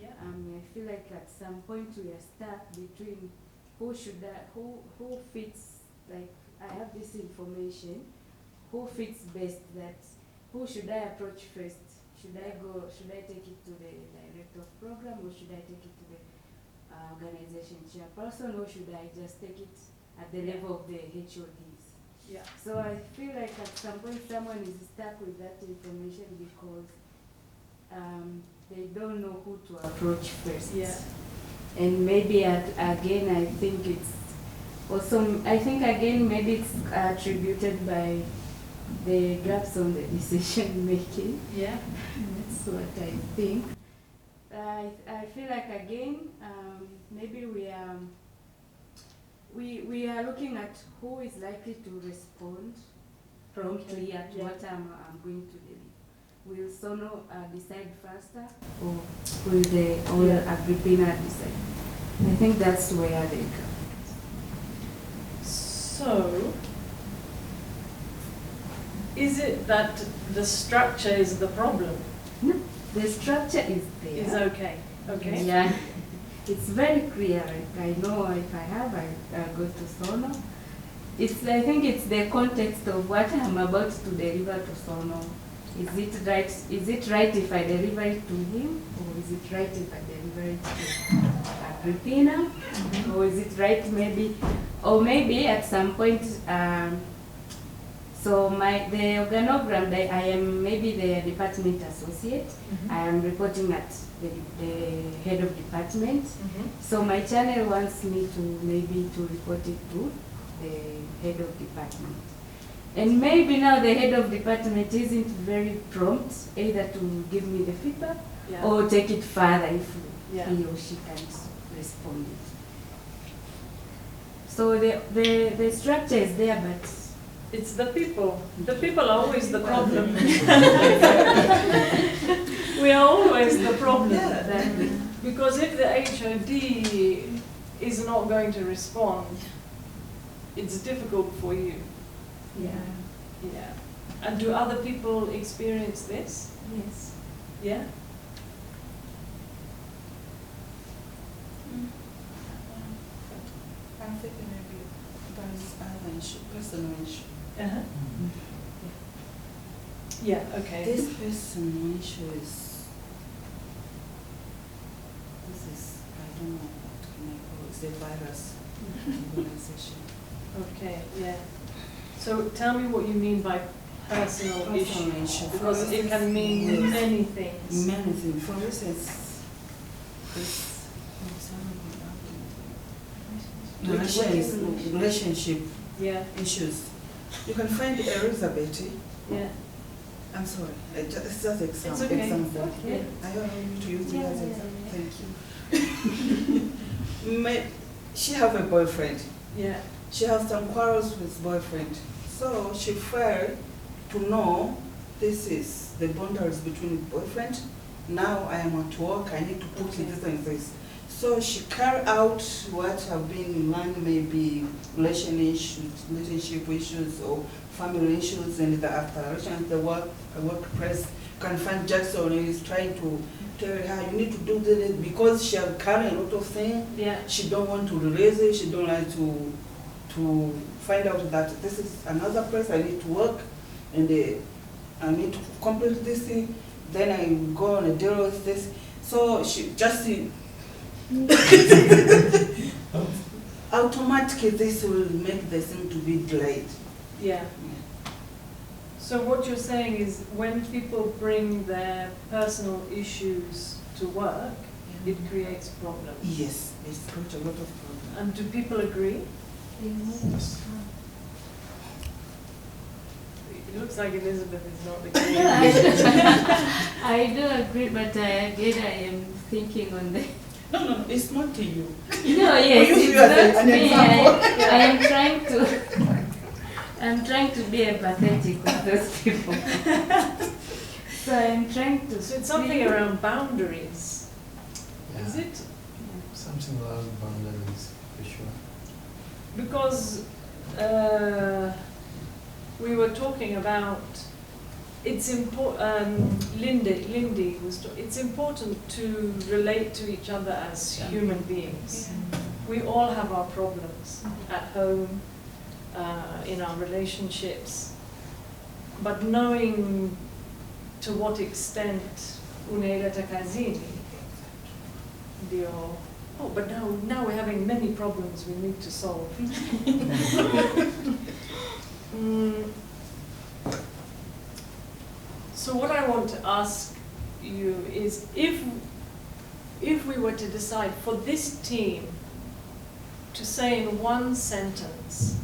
Yeah. I feel like at some point we are stuck between who fits, like I have this information, who fits best, that who should I approach first? Should I take it to the director of program, or should I take it to the organization chairperson, or should I just take it at the level of the HODs? Yeah. So I feel like at some point someone is stuck with that information because they don't know who to approach first. Yeah. And maybe again, I think it's also, maybe it's attributed by the gaps on the decision making. Yeah. That's what I think. I feel like again, maybe we are looking at who is likely to respond promptly at Yeah. what I'm going to do. Will Sono decide faster, or will Agrippina decide? I think that's where they come. So, is it that the structure is the problem? No, the structure is there. Is okay. Okay. Yeah, it's very clear. I know if I go to Sono. I think it's the context of what I'm about to deliver to Sono. Is it right if I deliver it to him, or is it right if I deliver it to Agrippina, or is it right maybe at some point? So the organogram, I am maybe the department associate. I am reporting at the head of department. So my channel wants me to report it to the head of department. And maybe now the head of department isn't very prompt either to give me the feedback or take it further if he or she can't respond. So the structure is there, but it's the people. The people are always the problem. We are always the problem. Because if the HOD is not going to respond, it's difficult for you. yeah. Yeah. And do other people experience this? Yes. Yeah? I'm thinking maybe there's other issue, personal issue. Uh-huh. Yeah, okay. This personal issue I don't know what can I call it, it's a virus organization. Okay, yeah. So tell me what you mean by personal issue. Issue. Because it can mean many things. Many things. For instance, relationship Yeah, issues. You can find Elizabeth. yeah. I'm sorry, it's just example. It's okay. Example. Yeah. I don't know you to use it as Yeah, example. yeah. Thank you. She have a boyfriend. Yeah. She has some quarrels with boyfriend. So she failed to know this is the boundaries between boyfriend now I am at work, I need to put this and this. So she carry out what have been learned, maybe relationship issues or family issues, and after the workplace, you can find Jackson is trying to tell her you need to do this because she have carried a lot of things. Yeah. She don't want to release it. She don't like to find out that this is another place I need to work, and I need to complete this thing. Then I go on a deal with this. So she just automatically this will make the thing to be delayed. Yeah. So what you're saying is when people bring their personal issues to work, it creates problems. Yes, it's creates a lot of problems. And do people agree? Yes. It looks like Elizabeth is not agreeing. I do agree, but again, I am thinking on the. No, it's not to you. No, yes, You it's as an not me. example. I am trying to. I'm trying to be empathetic with those people. So I'm trying to. So it's something around boundaries, Yeah. is it? Something around boundaries, for sure. Because we were talking about it's important. Lindy was. It's important to relate to each other as human beings. We all have our problems at home, in our relationships, but knowing to what extent unaileta kazini ndio. Oh, but now we're having many problems we need to solve. So what I want to ask you is if we were to decide for this team to say in one sentence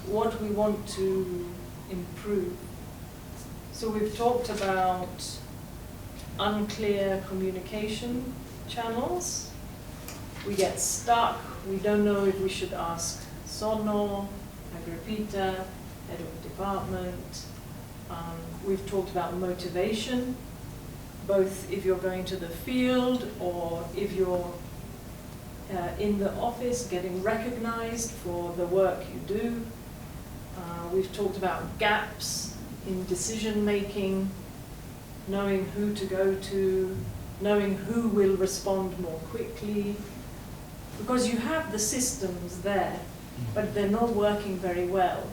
what we want to improve. So we've talked about unclear communication channels. We get stuck. We don't know if we should ask Sono, Agripita, head of department. We've talked about motivation, both if you're going to the field or if you're in the office, getting recognized for the work you do. We've talked about gaps in decision making, knowing who to go to, knowing who will respond more quickly, because you have the systems there, but they're not working very well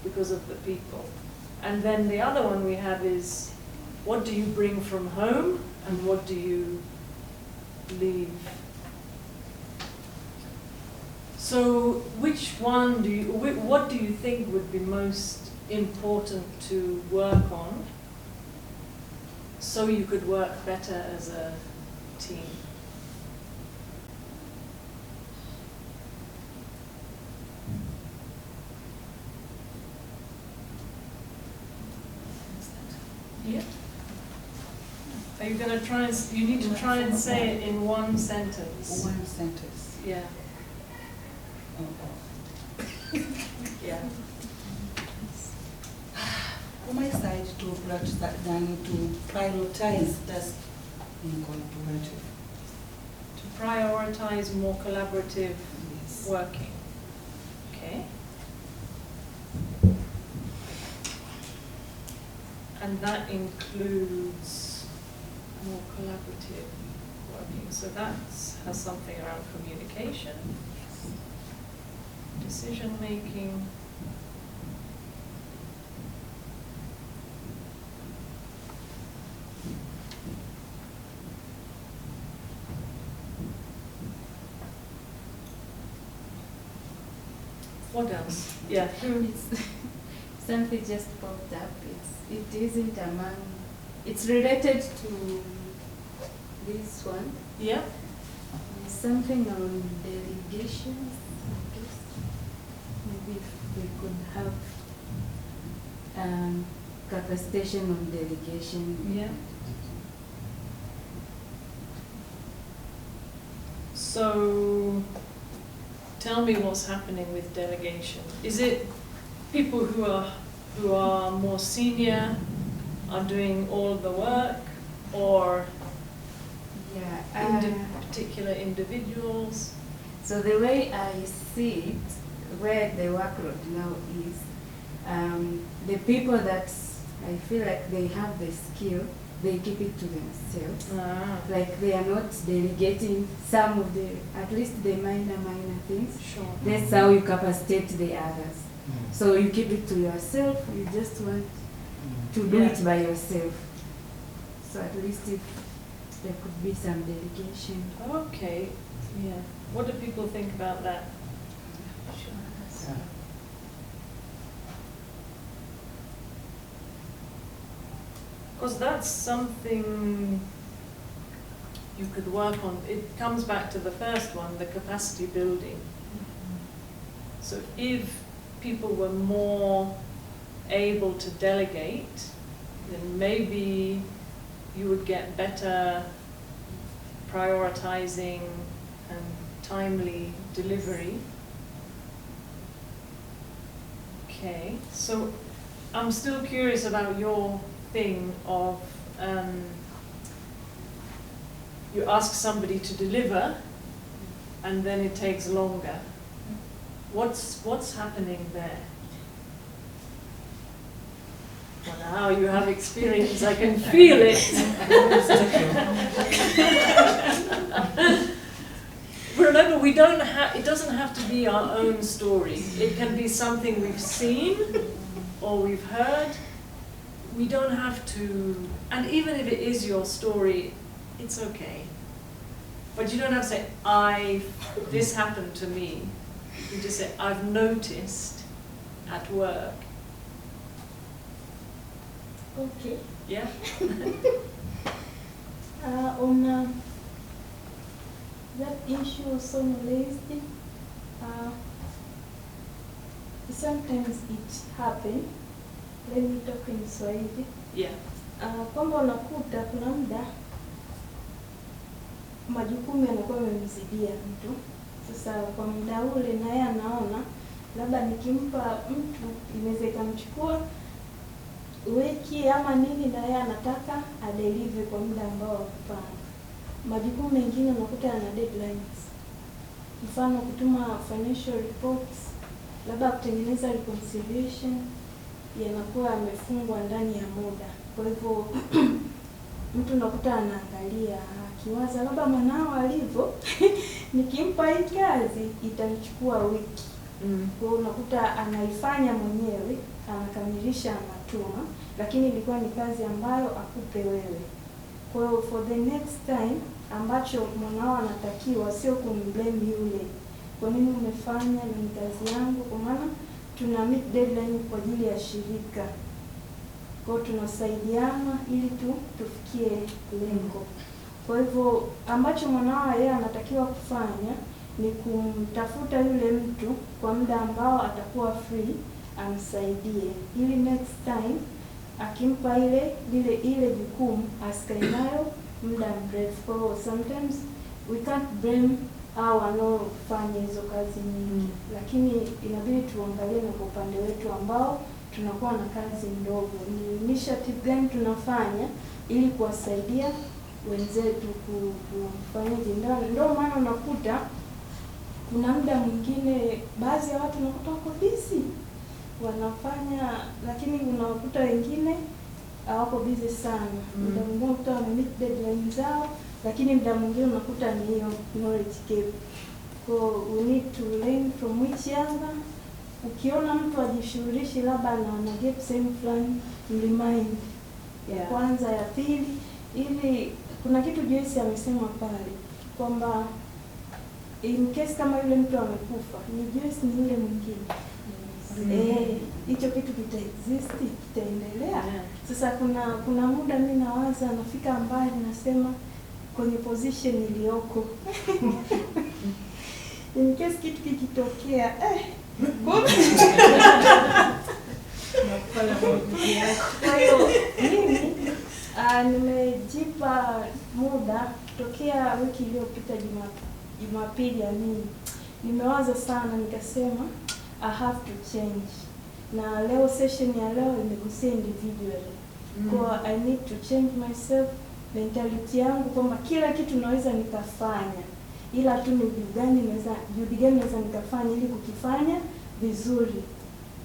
because of the people. And then the other one we have is, what do you bring from home and what do you leave? So which one do you, what do you think would be most important to work on so you could work better as a team? Yeah. Are you going to try and, you need to try and say it in one sentence. One sentence. Yeah. Yeah. On my side, to prioritize that's collaborative. To prioritize more collaborative Yes. working. Okay. And that includes more collaborative working. So that has something around communication, decision making. What else? Yeah. It's something just popped up. It isn't among. It's related to this one. Yeah. Something on delegations. I guess maybe if we could have capacitation on delegation. Yeah. So tell me what's happening with delegation. Is it people who are more senior are doing all the work, or Yeah. particular individuals? So the way I see it, where the workload now is, the people that I feel like they have the skill, they keep it to themselves. Like they are not delegating some of the, at least the minor things. Sure. That's how you capacitate the others. So you keep it to yourself, you just want to do it by yourself. So at least if there could be some delegation. Okay, yeah. What do people think about that? Yeah. Because that's something you could work on. It comes back to the first one, the capacity building. So if people were more able to delegate, then maybe you would get better prioritizing and timely delivery. Okay, so I'm still curious about your thing of you ask somebody to deliver and then it takes longer. What's happening there? Well, now you have experience, I can feel it. Remember, we don't have, it doesn't have to be our own story. It can be something we've seen or we've heard. We don't have to, and even if it is your story, it's okay. But you don't have to say, this happened to me. You just say, I've noticed at work. Okay. Yeah? On that issue someone raised, sometimes it happens. Let me talk in Swahili. Yeah. Kwamba unakuta kuna muda majukumu yanakuwa yamemzidia mtu. Sasa kwa muda ule naye anaona labda nikimpa mtu inaweza ikamchukua wiki ama nini, na yeye anataka adeliver kwa muda ambao wamepanga. Majukumu mengine unakuta yana deadlines. Mfano kutuma financial reports, labda kutengeneza reconciliation, yanakuwa yamefungwa ndani ya muda. Kwa hivyo mtu unakuta anaangalia akiwaza labda mwanao alivyo nikimpa hii kazi itanichukua wiki. Kwa hiyo unakuta anaifanya mwenyewe, anakamilisha, anatuma, lakini ilikuwa ni kazi ambayo akupe wewe. Kwa hiyo for the next time ambacho mwanao anatakiwa sio kumblame yule, kwa nini umefanya, na ni kazi yangu, kwa maana tuna meet deadline kwa ajili ya shirika. Kwa hiyo tunasaidiana ili tufikie lengo. Kwa hivyo ambacho mwanao yeye anatakiwa kufanya ni kumtafuta yule mtu kwa muda ambao atakuwa free, amsaidie ili next time akimpa ile jukumu asikae nayo muda mrefu. Kwa hiyo sometimes we can't blame hao wanaofanya hizo kazi nyingi, lakini inabidi tuangalie na kwa upande wetu ambao tunakuwa na kazi ndogo, ni initiative gani tunafanya ili kuwasaidia wenzetu kufanya jindani. Ndio maana unakuta kuna muda mwingine baadhi ya watu unakuta wako busy wanafanya, lakini unakuta wengine hawako busy sana. Muda mwingine unakuta wamemeet deadline zao, lakini muda mwingine unakuta ni hiyo knowledge gap. So we need to learn from each other. Ukiona mtu ajishughulishi labda na gap same fulani, remind ya kwanza, ya pili, ili kuna kitu Joyce amesema pale kwamba in case kama yule mtu amekufa, ni Joyce ni yule mwingine. Hicho kitu kita exist, kitaendelea. Sasa kuna muda mimi nawaza nafika mbali, nasema kwenye position iliyoko in case kitu kikitokea kwa hiyo mimi nimejipa muda tokea wiki iliyopita Jumapili nimewaza sana, nikasema I have to change. Na leo session ya leo imegusia individually, Kwa I need to change myself, mentality yangu kwamba kila kitu naweza nikafanya, ila tu ni juhudi gani naweza nikafanya ili kukifanya vizuri.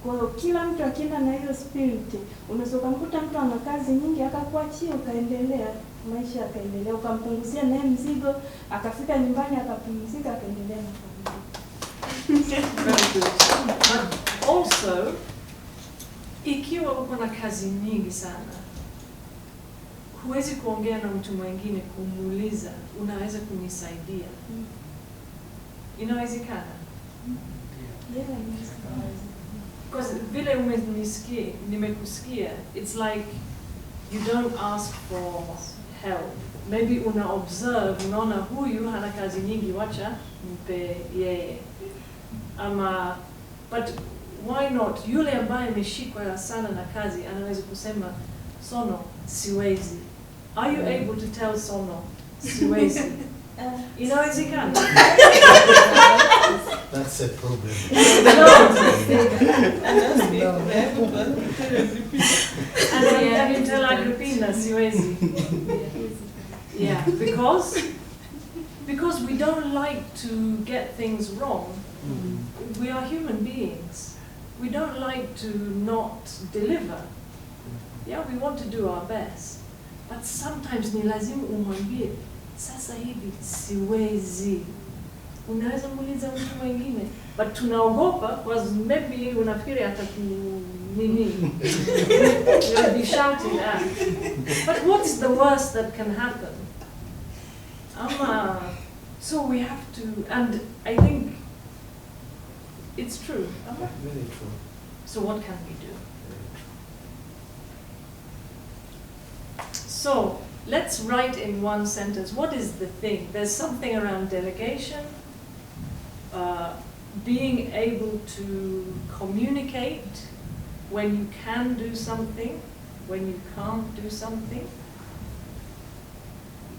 Kwa hiyo kila mtu akienda na hiyo spirit, unaweza kumkuta mtu ana kazi nyingi akakuachia ukaendelea, maisha yakaendelea, ukampunguzia naye mzigo, akafika nyumbani akapumzika, akaendelea na familia. Very good. But also, ikiwa uko na kazi nyingi sana, huwezi kuongea na mtu mwingine kumuuliza, unaweza kunisaidia? Inawezekana? Yeah, yes. Because vile nimekusikia, it's like you don't ask for help. Maybe una observe, unaona huyu hana kazi nyingi, wacha mpe yeye. Ama, but why not? Yule ambaye ameshikwa sana na kazi anaweza kusema, Sono, siwezi. Are you able to tell Sono, siwezi? Inawezekana? That's a problem. And you tell Agrippina, siwezi. Yeah, because we don't like to get things wrong. We are human beings. We don't like to not deliver. Yeah, we want to do our best. But sometimes ni lazima umwambie, sasa hivi siwezi. Unaweza muuliza mtu mwingine, but tunaogopa because maybe unafikiri nini. You'll be shouting at. But what's the worst that can happen? So we have to, and I think it's true. Very true. So what can we do? So let's write in one sentence, what is the thing? There's something around delegation, being able to communicate when you can do something, when you can't do something.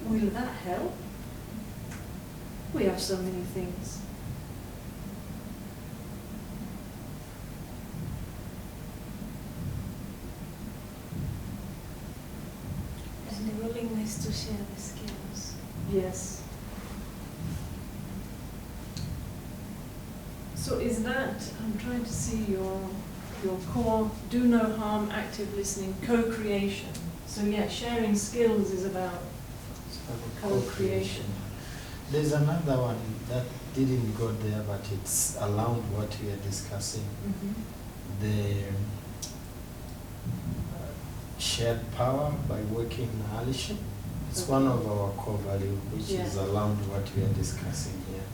Will that help? We have so many things. And the willingness to share the skills. Yes. So is that, I'm trying to see your core, do no harm, active listening, co-creation. So yeah, sharing skills is about co-creation. There's another one that didn't go there, but it's around what we are discussing. The shared power by working in allyship. It's one of our core values, which is around what we are discussing here.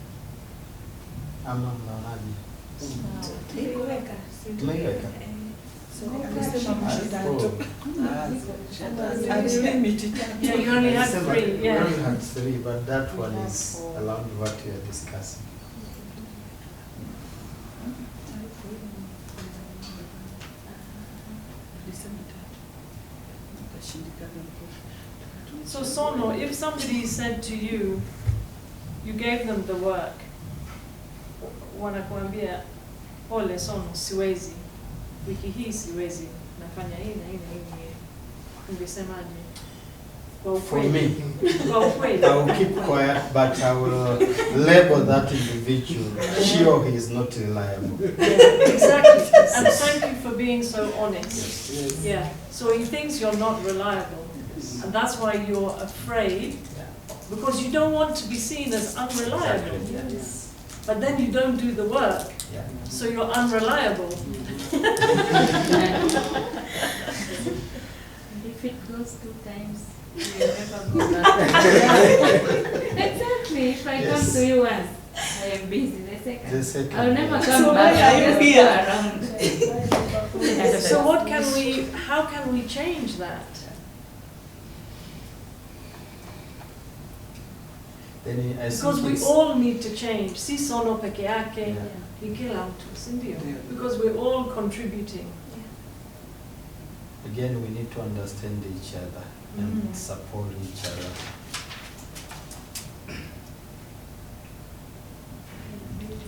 Yeah, you only had three. We Yeah. only had three, but that one is around what we are discussing. So Sono, if somebody said to you, you gave them the work, wanakuambia, pole Sono, siwezi, wiki hii siwezi, nafanya hii na hii na hii, ungesemaje? Kwa For ukweli. me, Kwa ukweli. I will keep quiet, but I will label that individual. She or he is not reliable. Yeah, exactly. And thank you for being so honest. Yeah. So he thinks you're not reliable. And that's why you're afraid, because you don't want to be seen as unreliable. But then you don't do the work, so you're unreliable. If it goes 2 times, you will never go back. Exactly. If I come to you once, I am busy. The second, I'll never come So back. why are you I'll just here? go around. So how can we change that? Then I Because think we it's- all need to change. Si Sono peke yake, ni kila mtu, si ndio? Because we're all contributing. again, we need to understand each other and support each other.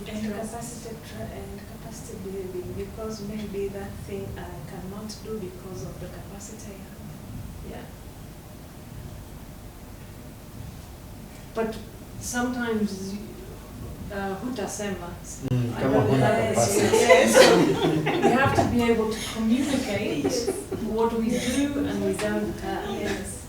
And capacity building, because maybe that thing I cannot do because of the capacity I have. Yeah. But sometimes, hutasema, I Kama don't huna know. capacity. Yes. We have to be able to communicate what we do and we don't have. Yes.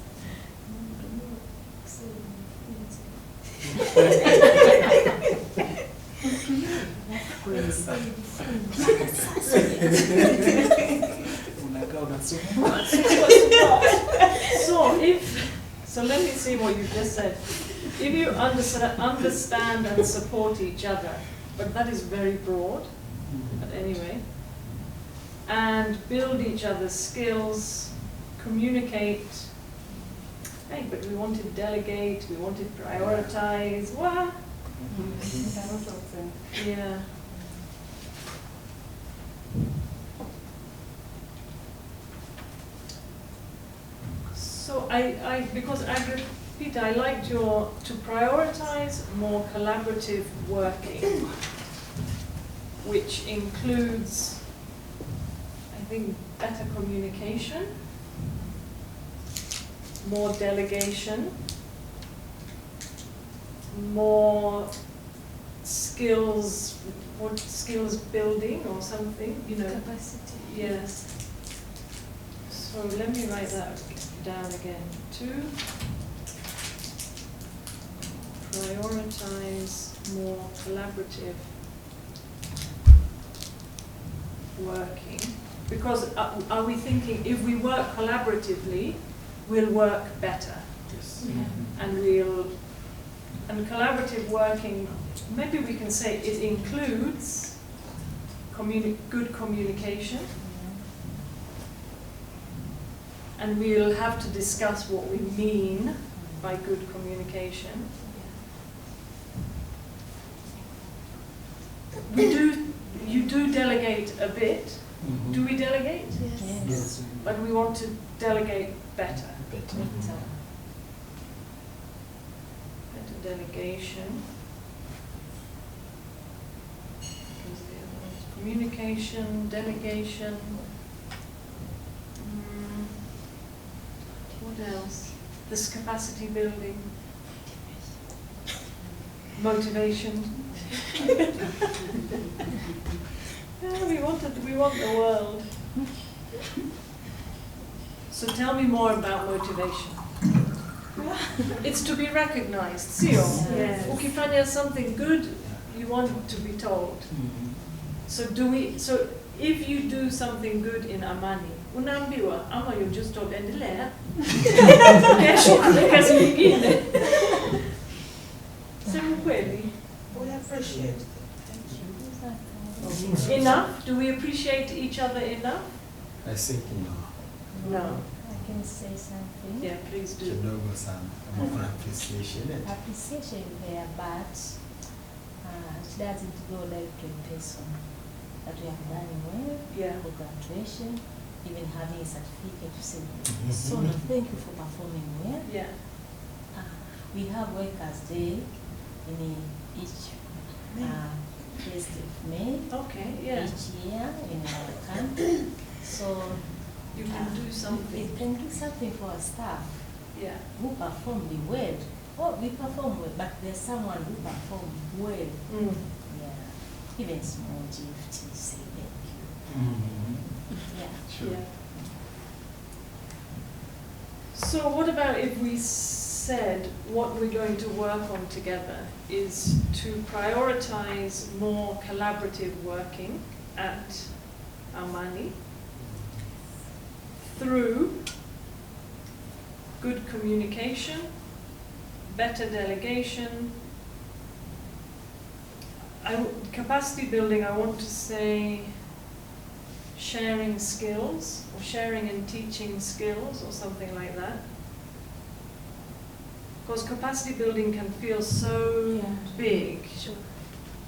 Unakaa unasoma. So let me see what you just said. If you understand and support each other, but that is very broad, but anyway, and build each other's skills, communicate. Hey, but we want to delegate, we want to prioritize. What? Yeah. So because Peter, I liked your, to prioritize more collaborative working, which includes, I think, better communication, more delegation, more skills, what skills building or something, you know. Capacity. Yes. So let me write that down again. To prioritize more collaborative working. Because are we thinking if we work collaboratively, we'll work better? Yes. And collaborative working, maybe we can say it includes good communication. And we'll have to discuss what we mean by good communication. You do delegate a bit. Do we delegate? Yes. But we want to delegate better. Better. Better delegation. Communication, delegation. What else? This capacity building. Motivation. Yeah, we want the world. So tell me more about motivation. It's to be recognized. Sio? Yes. Ukifanya something good, you want to be told. So if you do something good in Amani, unaambiwa ama you just told endelea. Kesho kazi nyingine. Sema kweli. We appreciate it. Enough? Do we appreciate each other enough? I think no. No. I can say something. Yeah, please do. Kidogo sana. Kama kuna appreciation. Appreciation there, but it doesn't go direct to a person. That we have done well, Yeah. for graduation, even having a certificate to say, so thank you for performing well. Yeah. We have Workers' Day in each first of May, Okay, yeah. each year in our country. So You can do something. we can do something for our staff Yeah. who performed well. Oh, we perform well, but there's someone who performed well. Mm. Yeah, even small gift, say thank you. Yeah. Sure. Yeah. So what about if we said what we're going to work on together is to prioritize more collaborative working at AMANI through good communication, better delegation, capacity building, I want to say sharing skills, or sharing and teaching skills, or something like that. Because capacity building can feel so big.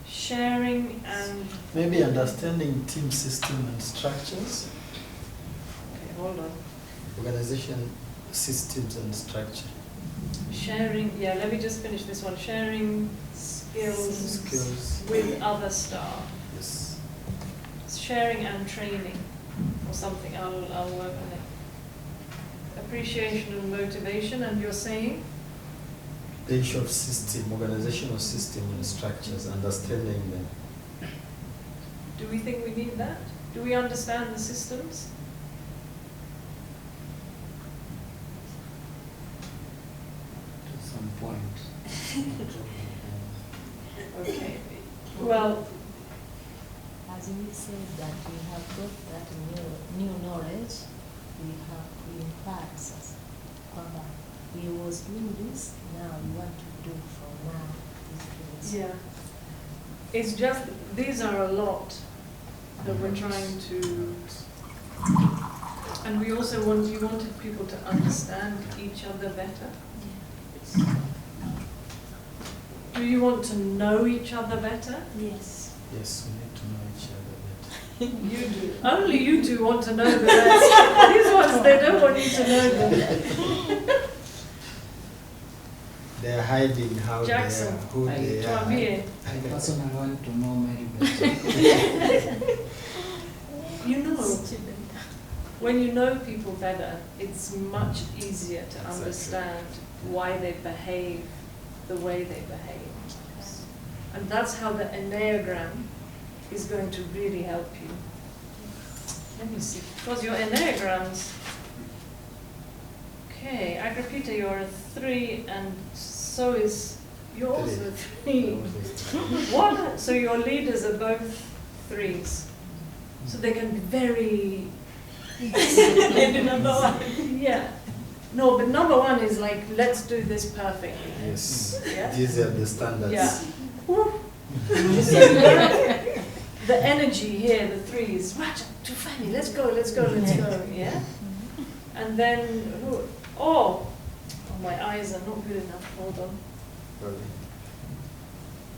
Sharing and... Maybe understanding team system and structures. Okay, hold on. Organization systems and structure. Sharing, yeah, let me just finish this one. Sharing skills Skills. with other staff. Yes. Sharing and training, or something. I'll work on it. appreciation and motivation, and you're saying? The issue of system, organizational system and structures, understanding them. Do we think we need that? Do we understand the systems? To some point. Okay. Well, As we said that we have got that new knowledge, we have to impart sasa kwamba we was doing this, now we want to do from now these things. yeah. It's just, these are a lot that we're trying to, and we also you wanted people to understand each other better. Do you want to know each other better? Yes. Yes, we need to know each other better. You do. Only you two want to know the rest. These ones, they don't want you to know them. They're hiding how Jackson, they are, who they are. Tuambie. I personally want to know Mary better. You know, when you know people better, it's much easier to Exactly. understand why they behave the way they behave. And that's how the Enneagram is going to really help you. Let me see, because your Enneagrams, okay, Agrippita, you're a 3, and so is, you're also a 3. What? So your leaders are both 3s. So they can be very, maybe number 1. Yeah. No, but number 1 is like, let's do this perfectly. Yes, Yeah? these are the standards. Yeah. Woo. The energy here, the 3 is, right, too funny, let's go, yeah? And then, oh, my eyes are not good enough, hold on. Really.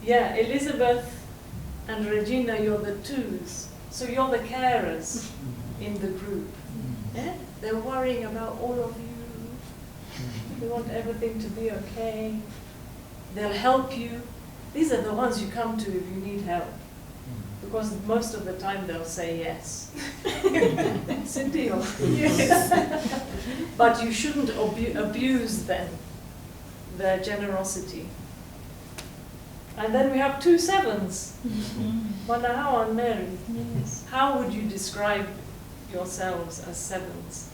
Yeah, Elizabeth and Regina, you're the 2s. So you're the carers in the group. Yeah? They're worrying about all of you. They want everything to be okay. They'll help you. These are the ones you come to if you need help. Because most of the time they'll say yes. It's a deal. Yes. But you shouldn't abuse them, their generosity. And then we have 2 7s. Manahao and Mary. Yes. How would you describe yourselves as 7s?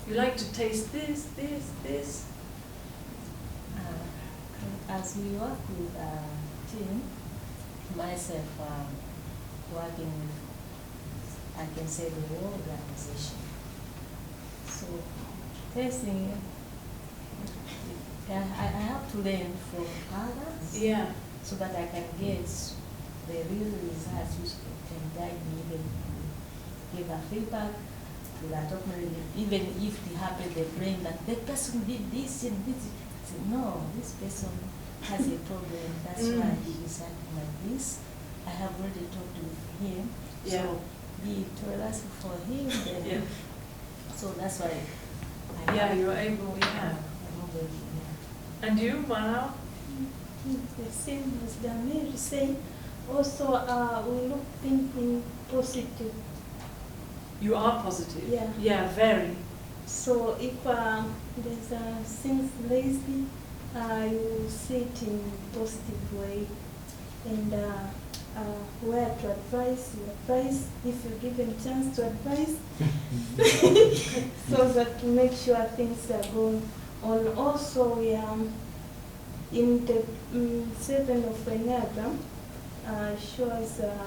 You like to taste this, this, this. As we work with a team, myself working with, I can say, the whole organization. So, testing, I have to learn from others Yeah. so that I can get the real results which can guide me even to give a feedback to that organization, even if they happen the brain that the person did this and this. I say, no, this person has a problem, that's why he's acting like this. I have already talked with him, Yeah. so be tolerant for him. Then Yeah. So that's why I Yeah, have you're able, yeah. yeah. And you, Manahao? The same as Damir said. Also, we look thinking positive. You are positive. Yeah. Yeah, very. So if there's things lazy, you see it in positive way, and where to advise, you advise if you're given chance to advise, so that to make sure things are going on. Also, we in the 7 of Enneagram shows a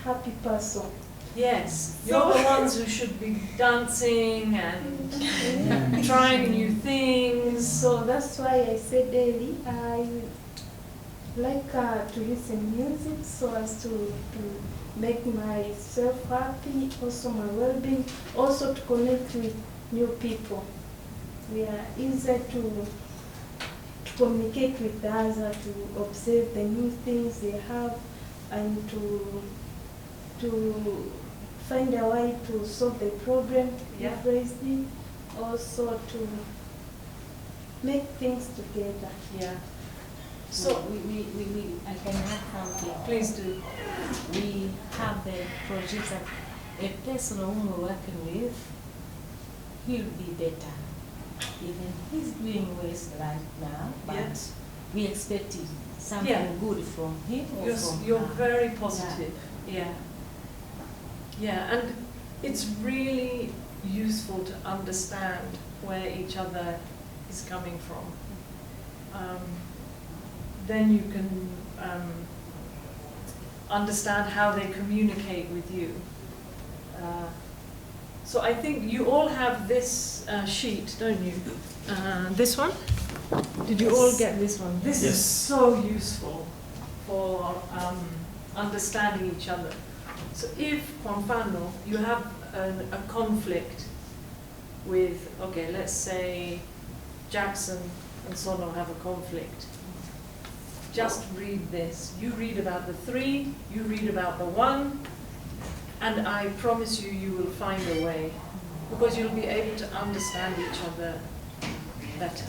happy person. Yes. You're the ones who should be dancing and trying new things. So that's why I said daily, I like to listen music so as to make myself happy, also my well-being, also to connect with new people. We are easier to communicate with others, to observe the new things they have, and to find a way to solve the problem Yeah. if raised it, also to make things together. Yeah. So So, I can add something. please do. We have the projects that a person whom we're working with, he'll be better. Even he's doing West right now, but Yeah. we expected something Yeah. good from him or from You're her. very positive. Yeah. Yeah, and it's really useful to understand where each other is coming from. Then you can understand how they communicate with you. So I think you all have this sheet, don't you? This one? Did you all get this one? This Yes. is so useful for understanding each other. So if, kwa mfano, you have a conflict with, okay, let's say Jackson and Sono have a conflict. Just read this. You read about the 3, you read about the 1, and I promise you, you will find a way, because you'll be able to understand each other better.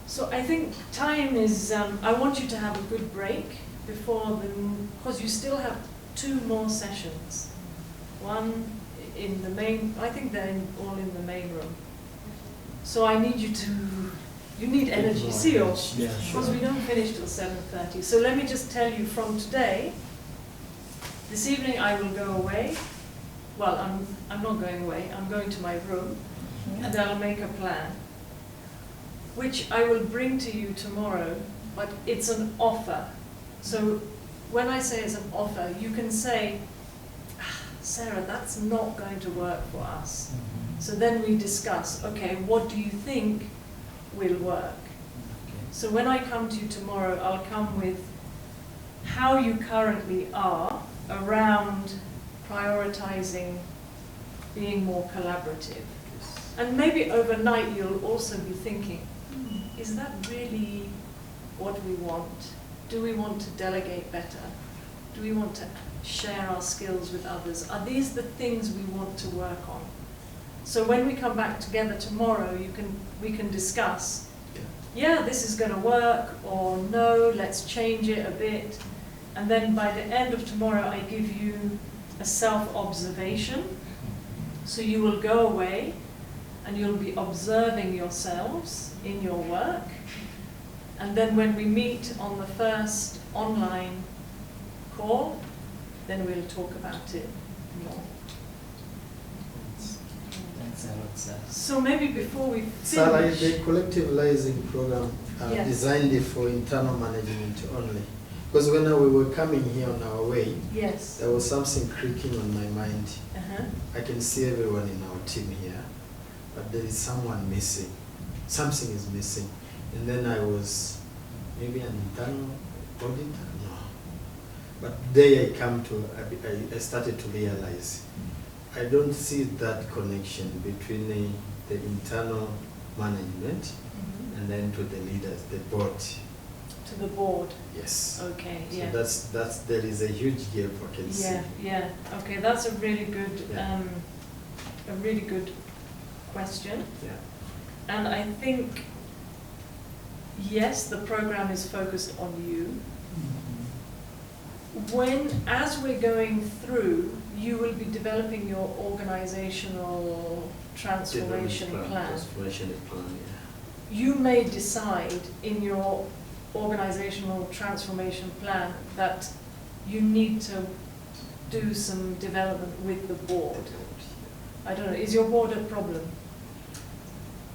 So I think time is, I want you to have a good break before because you still have 2 more sessions. One in the main, I think they're all in the main room. So I need you to, you need energy, see you, Yeah, because we don't finish till 7:30. So let me just tell you from today, this evening I will go away. Well, I'm not going away, I'm going to my room, and I'll make a plan, which I will bring to you tomorrow, but it's an offer. So when I say it's an offer, you can say, Sarah, that's not going to work for us. So then we discuss, okay, what do you think will work? So when I come to you tomorrow, I'll come with how you currently are around prioritizing being more collaborative. And maybe overnight you'll also be thinking, is that really what we want? Do we want to delegate better? Do we want to share our skills with others? Are these the things we want to work on? So when we come back together tomorrow, we can discuss, yeah, this is going to work, or no, let's change it a bit. And then by the end of tomorrow, I give you a self-observation. So you will go away and you'll be observing yourselves in your work. And then when we meet on the first online call, then we'll talk about it more. Thanks a lot, sir. So maybe before we Sarah, finish, the collective liaising program Yes. designed it for internal management only. Because when we were coming here on our way, yes, there was something creaking on my mind. I can see everyone in our team here, but there is someone missing. Something is missing. And then I was maybe an internal auditor? No. But there I started to realize, I don't see that connection between the internal management and then to the leaders, the board. to the board. Yes. Okay, So yeah. that's there is a huge gap I can see. Yeah. Okay, that's a really good, Yeah. question. Yeah. And I think, yes, the program is focused on you. As we're going through, you will be developing your organizational transformation plan. Transformation plan, yeah. You may decide in your organizational transformation plan that you need to do some development with the board. I don't know, is your board a problem?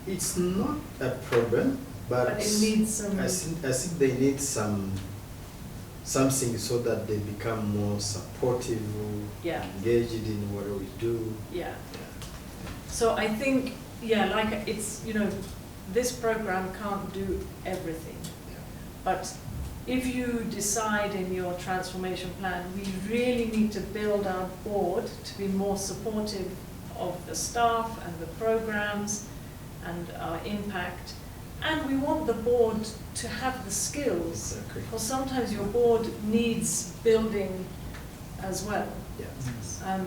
It's not a problem, but it needs some. I think they need something so that they become more supportive, Yeah. engaged in what we do. Yeah. So I think, like it's, this program can't do everything. But if you decide in your transformation plan, we really need to build our board to be more supportive of the staff and the programs and our impact. And we want the board to have the skills, Exactly. because sometimes your board needs building as well. Yeah.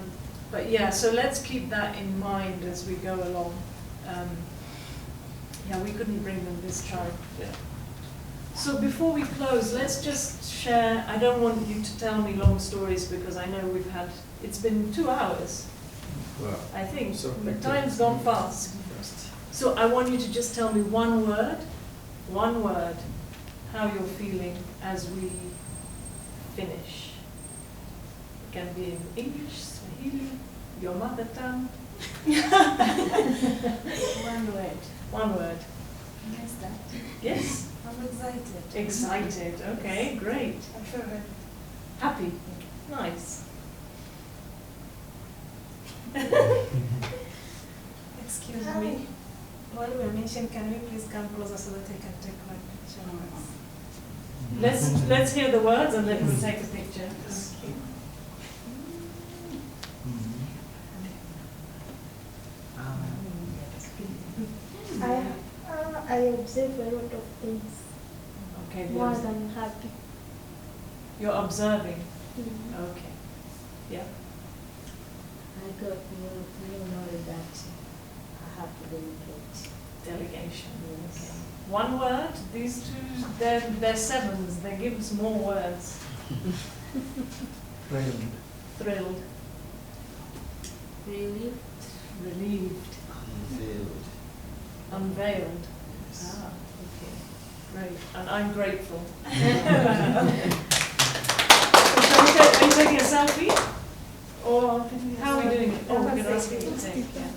But yeah, so let's keep that in mind as we go along. We couldn't bring them this time. Yeah. So before we close, let's just share, I don't want you to tell me long stories because I know it's been 2 hours. Well, I think. so The time's gone fast. So I want you to just tell me one word, how you're feeling as we finish. It can be in English, Swahili, your mother tongue. One word. One word. Yes, that. Yes? I'm excited. Excited. Okay, great. I feel happy. Happy. Nice. Excuse me. While we mentioned, can we please come closer so that I can take my picture? Let's hear the words and then we'll take a picture. I observe a lot of things. Okay. More than happy. You're observing. Mm. Okay. Yeah. I got new knowledge that I have to delegate. Delegation. Yes. Okay. One word. These two, they're sevens. They give us more words. Thrilled. Thrilled. Relieved. Relieved. Unveiled. Unveiled. Yes. Ah, okay. Great. And I'm grateful. So are you taking a selfie? Or how are we doing it? Oh, we're going to ask you to take. Yeah.